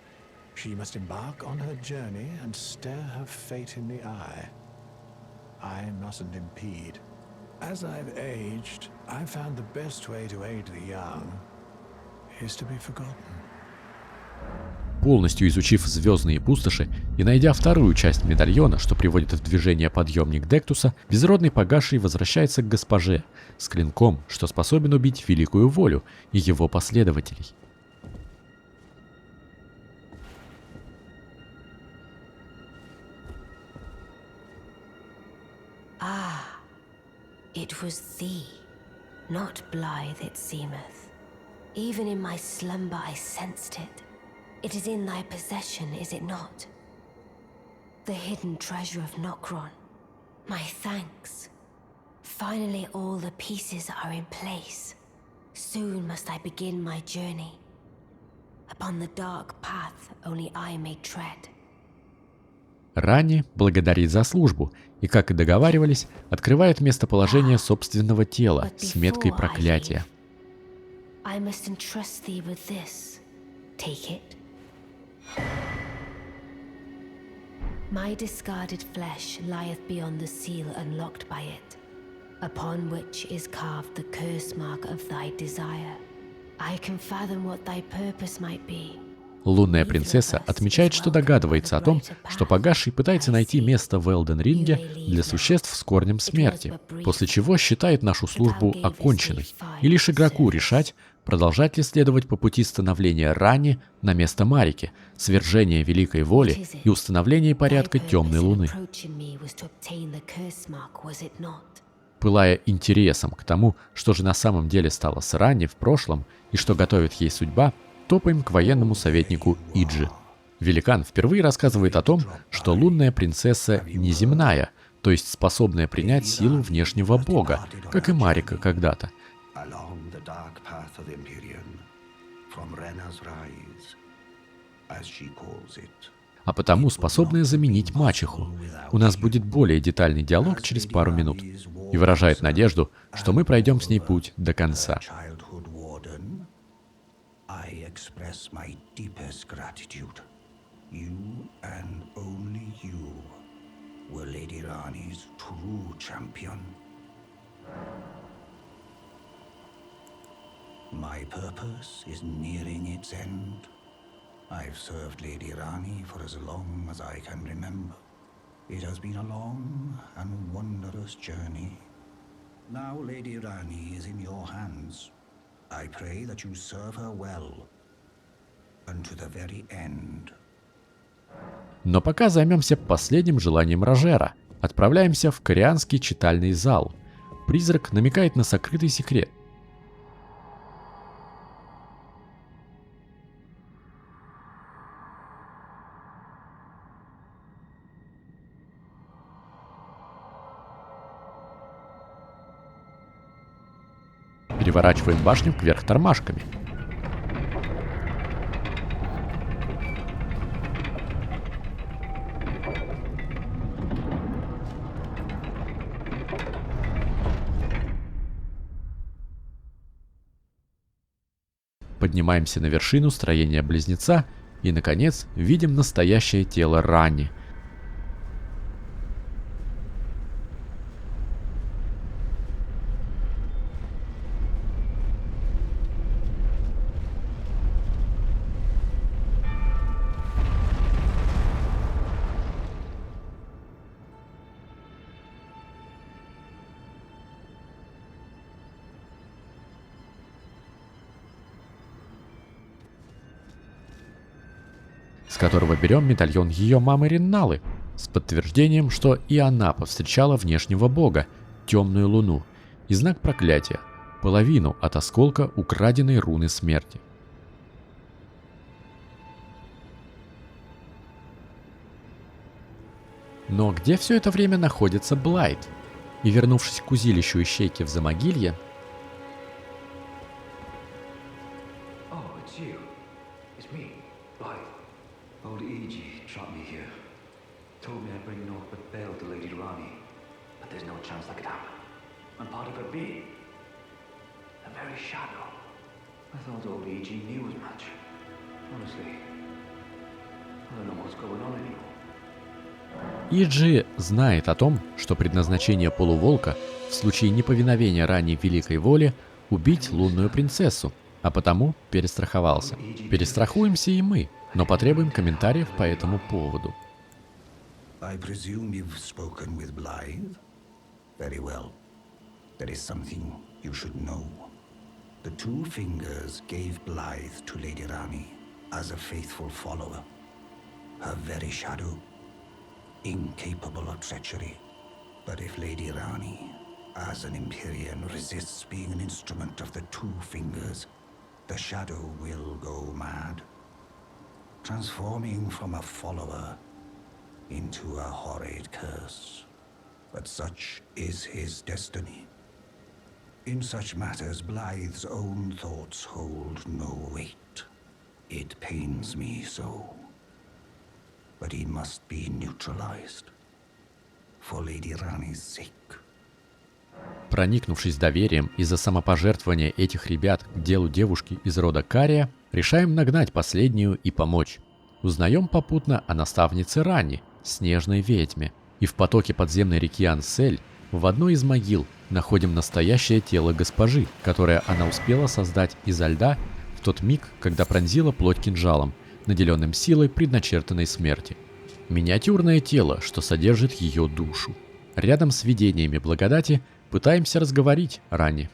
L: she must embark on her journey and stare her fate in the eye. I mustn't impede. As I've aged, I've found the best way to aid the young is to be forgotten.
A: Полностью изучив звездные пустоши и найдя вторую часть медальона, что приводит в движение подъемник Дектуса, безродный погаший возвращается к госпоже с клинком, что способен убить великую волю и его последователей.
M: Ah, it was thee, not blithe it seemeth. Even in my slumber I sensed it. It is in thy possession, is it not? The hidden treasure of Nokron. My thanks. Finally all the pieces are in place. Soon must I begin my journey. Upon the dark path only I may tread.
A: Ранни благодарит за службу и, как и договаривались, открывает местоположение собственного тела с меткой проклятия.
M: I must entrust thee with this. Take it. My discarded flesh lieth beyond the seal unlocked by it, upon which is carved the curse mark of thy desire. I can fathom what thy purpose might be.
A: Лунная принцесса отмечает, что догадывается о том, что погасший пытается найти место в Элден Ринге для существ с корнем смерти, после чего считает нашу службу оконченной, и лишь игроку решать, продолжать ли следовать по пути становления Ранни на место Марики, свержения великой воли и установления порядка темной луны. Пылая интересом к тому, что же на самом деле стало с Ранни в прошлом и что готовит ей судьба, топаем к военному советнику Иджи. Великан впервые рассказывает о том, что лунная принцесса неземная, то есть способная принять силу внешнего бога, как и Марика когда-то. А потому способная заменить мачеху. У нас будет более детальный диалог через пару минут. И выражает надежду, что мы пройдем с ней путь до конца.
J: Express my deepest gratitude. You and only you were Lady Rani's true champion. My purpose is nearing its end. I've served Lady Rani for as long as I can remember. It has been a long and wondrous journey. Now Lady Rani is in your hands. I pray that you serve her well. To the very end.
A: Но пока займемся последним желанием Рожера. Отправляемся в корианский читальный зал. Призрак намекает на сокрытый секрет. Переворачиваем башню кверх тормашками. Поднимаемся на вершину строения Близнеца и, наконец, видим настоящее тело Ранни. С которого берем медальон ее мамы Ринналы, с подтверждением, что и она повстречала внешнего бога, темную луну, и знак проклятия, половину от осколка украденной руны смерти. Но где все это время находится Блайт? И вернувшись к узилищу ищейки в Замогилье,
O: The very shadow. I thought old E.G. knew as much. Honestly, I don't know what's going on anymore.
A: E.G. знает о том, что предназначение полуволка в случае неповиновения ранней великой воле убить лунную принцессу, а потому перестраховался. Перестрахуемся и мы, но потребуем комментариев по этому поводу.
J: I presume you've spoken with Blythe? Very well. There is something you should know. The Two Fingers gave Blythe to Lady Rani as a faithful follower. Her very shadow, incapable of treachery. But if Lady Rani, as an Empyrean, resists being an instrument of the Two Fingers, the shadow will go mad, transforming from a follower into a horrid curse. But such is his destiny. In such matters, Blythe's own thoughts hold no weight. It pains me so. But he must be neutralized. For Lady Rani's sake.
A: Проникнувшись доверием из-за самопожертвования этих ребят к делу девушки из рода Кария, решаем нагнать последнюю и помочь. Узнаем попутно о наставнице Рани, снежной ведьме, и в потоке подземной реки Ансель в одной из могил находим настоящее тело госпожи, которое она успела создать изо льда в тот миг, когда пронзила плоть кинжалом, наделенным силой предначертанной смерти. Миниатюрное тело, что содержит ее душу. Рядом с видениями благодати пытаемся разговорить Рани.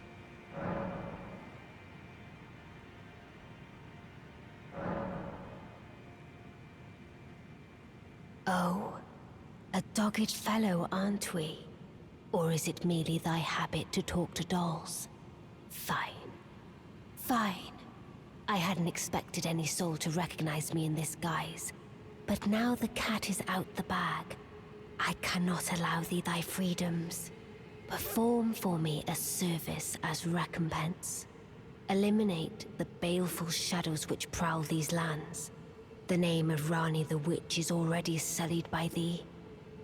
M: Oh, a dogged fellow, aren't we? Or is it merely thy habit to talk to dolls? Fine. Fine. I hadn't expected any soul to recognize me in this guise. But now the cat is out the bag. I cannot allow thee thy freedoms. Perform for me a service as recompense. Eliminate the baleful shadows which prowl these lands. The name of Rani the Witch is already sullied by thee.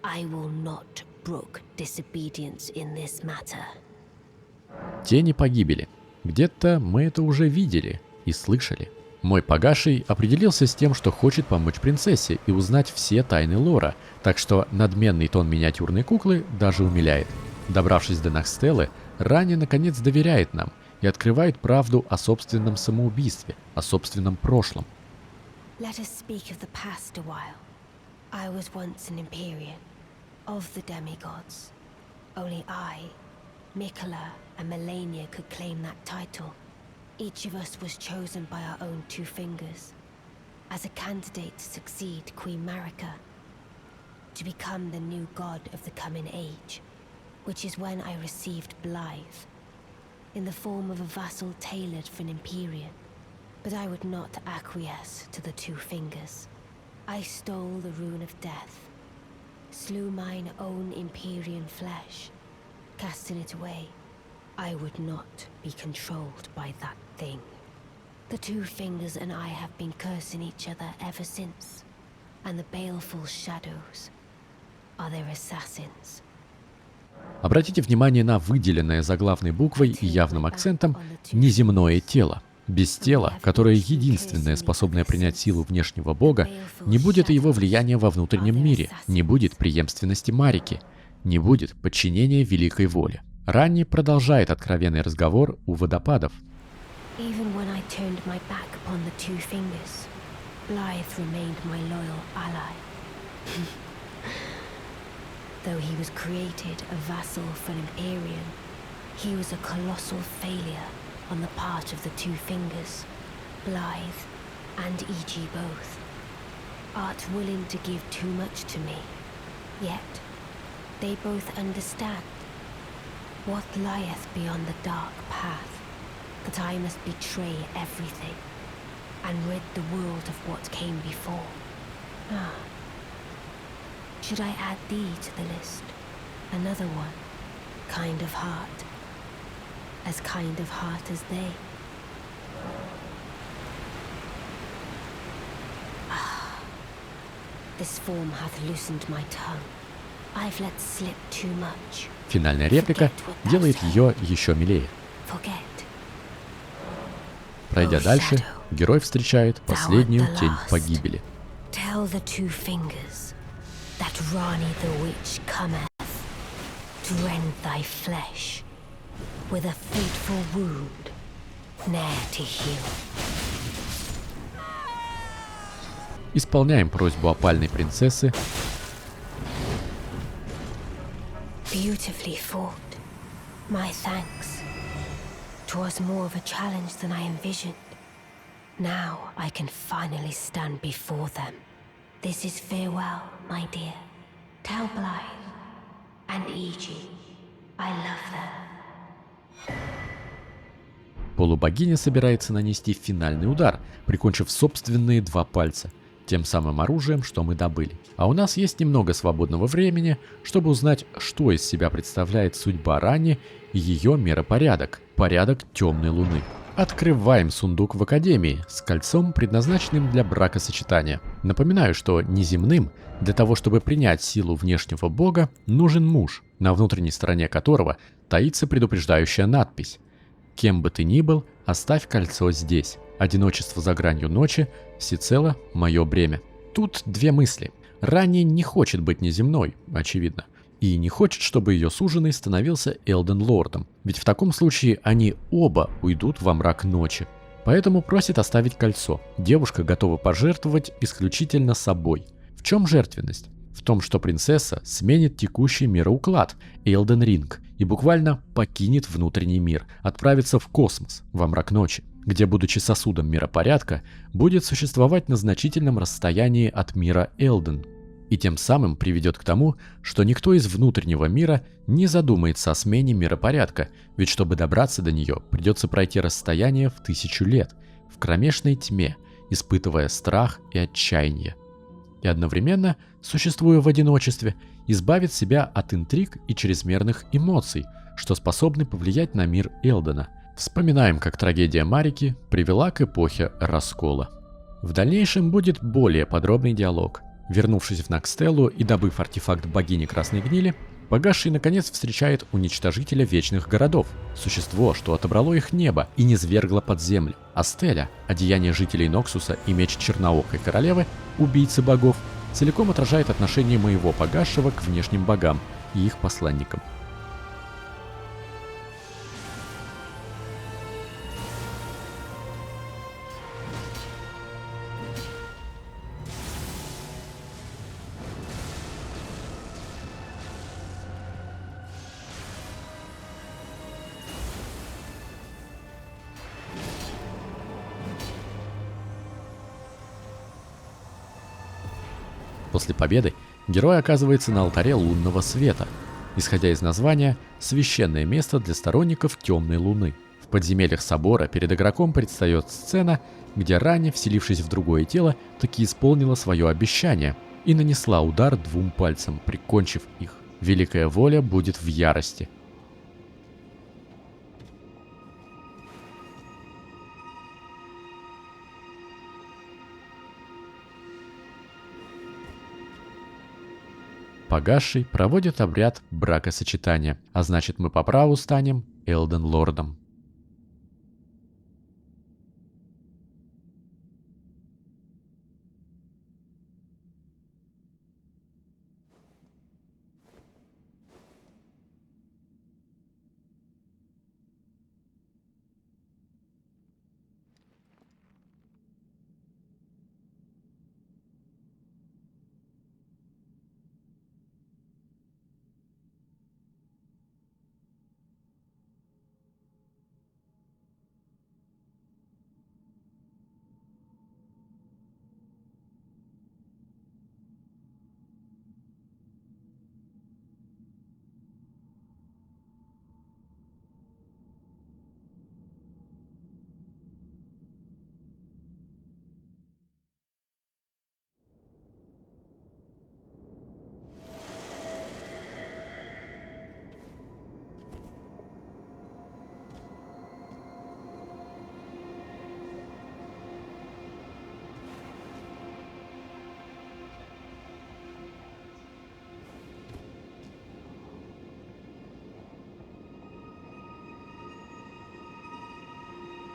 M: I will not brook disobedience in this matter.
A: Тени погибели. Где-то мы это уже видели и слышали. Мой погаший определился с тем, что хочет помочь принцессе и узнать все тайны лора, так что надменный тон миниатюрной куклы даже умиляет. Добравшись до Накстеллы, Рани наконец доверяет нам и открывает правду о собственном самоубийстве, о собственном прошлом.
M: Let us speak of the past a while. I was once an Empyrean, of the demigods. Only I, Mikola, and Melania could claim that title. Each of us was chosen by our own two fingers, as a candidate to succeed Queen Marika, to become the new god of the coming age, which is when I received Blythe, in the form of a vassal tailored for an Empyrean. But I would not acquiesce to the Two Fingers. I stole the rune of death, slew mine own Empyrean flesh, casting it away. I would not be controlled by that thing. The Two Fingers and I have been cursing each other ever since, and the baleful shadows are their assassins.
A: Обратите внимание на выделенное заглавной буквой и явным акцентом «неземное тело». Без тела, которое единственное способное принять силу внешнего бога, не будет и его влияния во внутреннем мире, не будет преемственности Марики, не будет подчинения великой воле. Рани продолжает откровенный разговор у водопадов.
M: Even when I turned my back upon the Two Fingers, Blythe remained my loyal ally. Though he was created a vassal for an Empyrean, he was a colossal failure on the part of the Two Fingers, Blythe and E.G. both. Art willing to give too much to me, yet they both understand what lieth beyond the dark path, that I must betray everything and rid the world of what came before. Ah. Should I add thee to the list? Another one, kind of heart. As kind of heart as they. Ah. This form hath loosened my tongue. I've let slip too much.
A: Финальная реплика делает ее еще милее.
M: Forget.
A: Пройдя дальше, герой встречает последнюю тень погибели.
M: Tell the two fingers that Rani the witch cometh to rend thy flesh with a fateful wound ne'er to heal.
A: Исполняем просьбу опальной принцессы.
M: Beautifully fought. My thanks. 'Twas more of a challenge than I envisioned. Now I can finally stand before them. This is farewell, my dear. Tell Blythe and Iji I love them.
A: Полубогиня собирается нанести финальный удар, прикончив собственные 2 пальца, тем самым оружием, что мы добыли. А у нас есть немного свободного времени, чтобы узнать, что из себя представляет судьба Рани и ее миропорядок, порядок темной луны. Открываем сундук в Академии с кольцом, предназначенным для бракосочетания. Напоминаю, что неземным для того, чтобы принять силу внешнего бога, нужен муж, на внутренней стороне которого таится предупреждающая надпись: «Кем бы ты ни был, оставь кольцо здесь. Одиночество за гранью ночи, всецело мое бремя». Тут 2 мысли. Рани не хочет быть неземной, очевидно. И не хочет, чтобы ее суженый становился Элден Лордом, ведь в таком случае они оба уйдут во мрак ночи. Поэтому просит оставить кольцо. Девушка готова пожертвовать исключительно собой. В чем жертвенность? В том, что принцесса сменит текущий мироуклад Элден Ринг и буквально покинет внутренний мир, отправится в космос, во мрак ночи, где, будучи сосудом миропорядка, будет существовать на значительном расстоянии от мира Элден. И тем самым приведет к тому, что никто из внутреннего мира не задумается о смене миропорядка, ведь чтобы добраться до нее, придется пройти расстояние в 1000 лет, в кромешной тьме, испытывая страх и отчаяние. И одновременно, существуя в одиночестве, избавит себя от интриг и чрезмерных эмоций, что способны повлиять на мир Элдена. Вспоминаем, как трагедия Марики привела к эпохе раскола. В дальнейшем будет более подробный диалог. Вернувшись в Накстеллу и добыв артефакт богини Красной Гнили, Погасший наконец встречает уничтожителя вечных городов, существо, что отобрало их небо и низвергло под землю. Астеля, одеяние жителей Ноксуса и меч черноокой королевы, убийцы богов, целиком отражает отношение моего погасшего к внешним богам и их посланникам. После победы герой оказывается на алтаре лунного света, исходя из названия «Священное место для сторонников темной луны». В подземельях собора перед игроком предстает сцена, где Рани, вселившись в другое тело, таки исполнила свое обещание и нанесла удар 2 пальцам, прикончив их. Великая воля будет в ярости. Погасший проводит обряд бракосочетания, а значит, мы по праву станем Элден Лордом.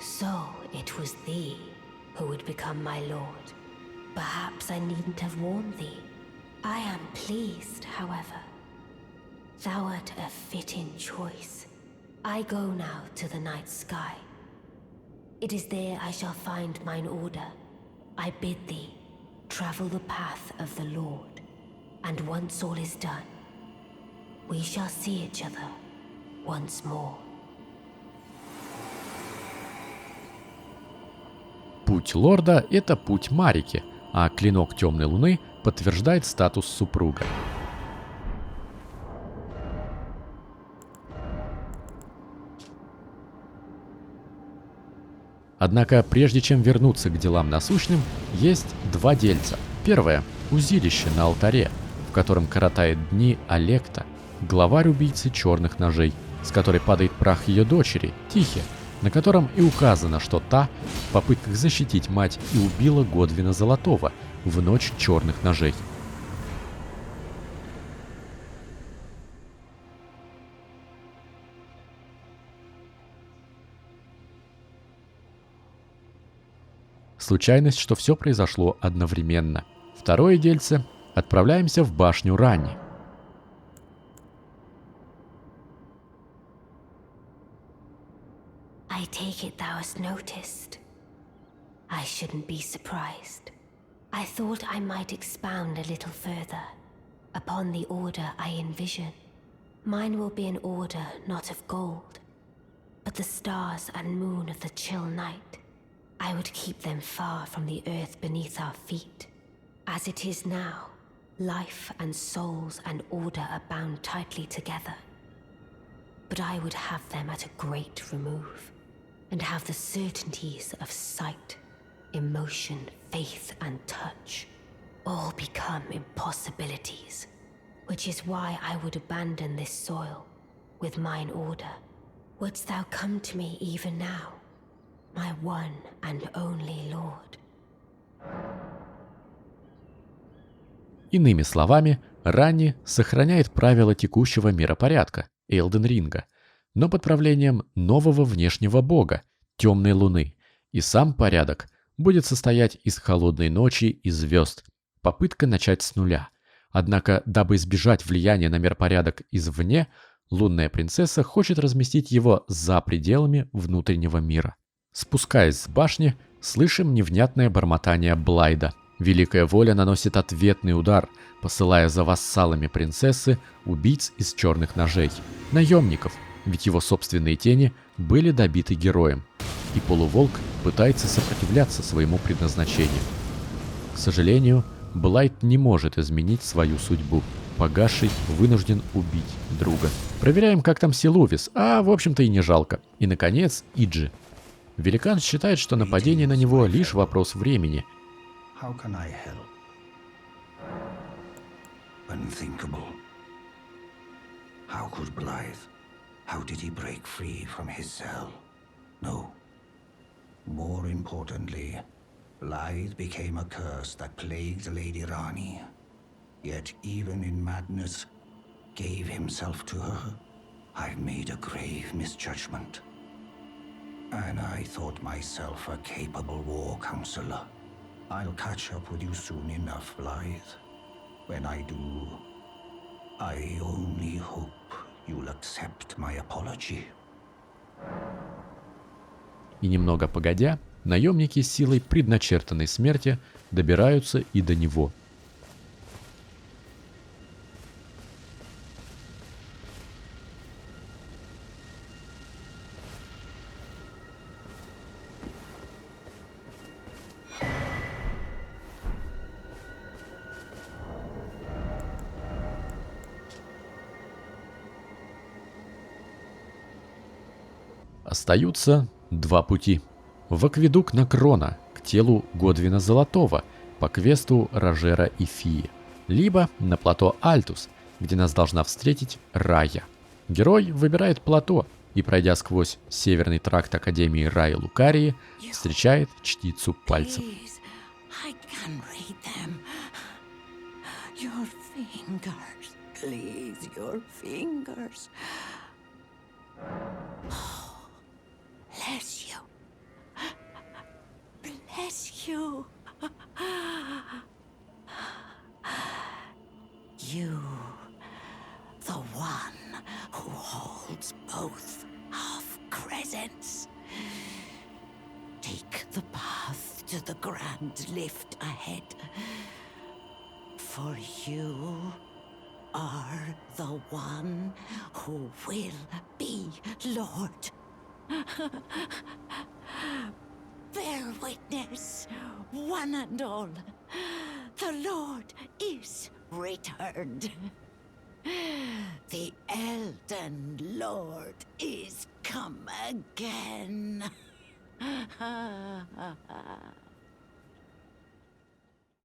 M: So it was thee who would become my lord. Perhaps I needn't have warned thee. I am pleased, however. Thou art a fitting choice. I go now to the night sky. It is there I shall find mine order. I bid thee travel the path of the Lord, and once all is done, we shall see each other once more.
A: Путь лорда – это путь Марики, а клинок темной луны подтверждает статус супруга. Однако, прежде чем вернуться к делам насущным, есть два дельца. Первое – узилище на алтаре, в котором коротает дни Олекта, главарь убийцы черных ножей, с которой падает прах ее дочери, Тихи, на котором и указано, что та в попытках защитить мать и убила Годвина Золотого в ночь черных ножей. Случайность, что все произошло одновременно. Второе дельце – отправляемся в башню Рани.
M: I take it thou hast noticed. I shouldn't be surprised. I thought I might expound a little further upon the order I envision. Mine will be an order not of gold, but the stars and moon of the chill night. I would keep them far from the earth beneath our feet. As it is now, life and souls and order are bound tightly together. But I would have them at a great remove, and have the certainties of sight, emotion, faith, and touch all become impossibilities, which is why I would abandon this soil with mine order. Wouldst thou come to me even now, my one and only Lord?
A: Иными словами, Рани сохраняет правила текущего миропорядка, Элден Ринга, но под правлением нового внешнего бога, темной луны, и сам порядок будет состоять из холодной ночи и звезд, попытка начать с нуля. Однако, дабы избежать влияния на миропорядок извне, лунная принцесса хочет разместить его за пределами внутреннего мира. Спускаясь с башни, слышим невнятное бормотание Блайда. Великая воля наносит ответный удар, посылая за вассалами принцессы убийц из черных ножей, наемников, ведь его собственные тени были добиты героем, и полуволк пытается сопротивляться своему предназначению. К сожалению, Блайд не может изменить свою судьбу. Погасший вынужден убить друга. Проверяем, как там Силувис, а в общем-то и не жалко. И, наконец, Иджи. Великан считает, что нападение на него лишь вопрос времени.
J: How can I help? Unthinkable. How could Blythe? How did he break free from his cell? No. More importantly, Blythe became a curse that plagued Lady Rani. Yet even in madness, gave himself to her. I've made a grave misjudgment. And I thought myself a capable war counselor. I'll catch up with you soon enough, Blythe. When I do, I only hope you'll accept my apology.
A: И немного погодя, наемники с силой предначертанной смерти добираются и до него. Остаются два пути. В акведук Накрона, к телу Годвина Золотого, по квесту Рожера и Фии. Либо на плато Альтус, где нас должна встретить Рая. Герой выбирает плато и, пройдя сквозь северный тракт Академии Раи Лукарии, встречает чтицу пальцев.
M: Bless you. holds both half crescents. Take the path to the grand lift ahead, for you are the one who will be Lord. Bear witness, one and all, the Lord is returned. The Elden Lord is come again.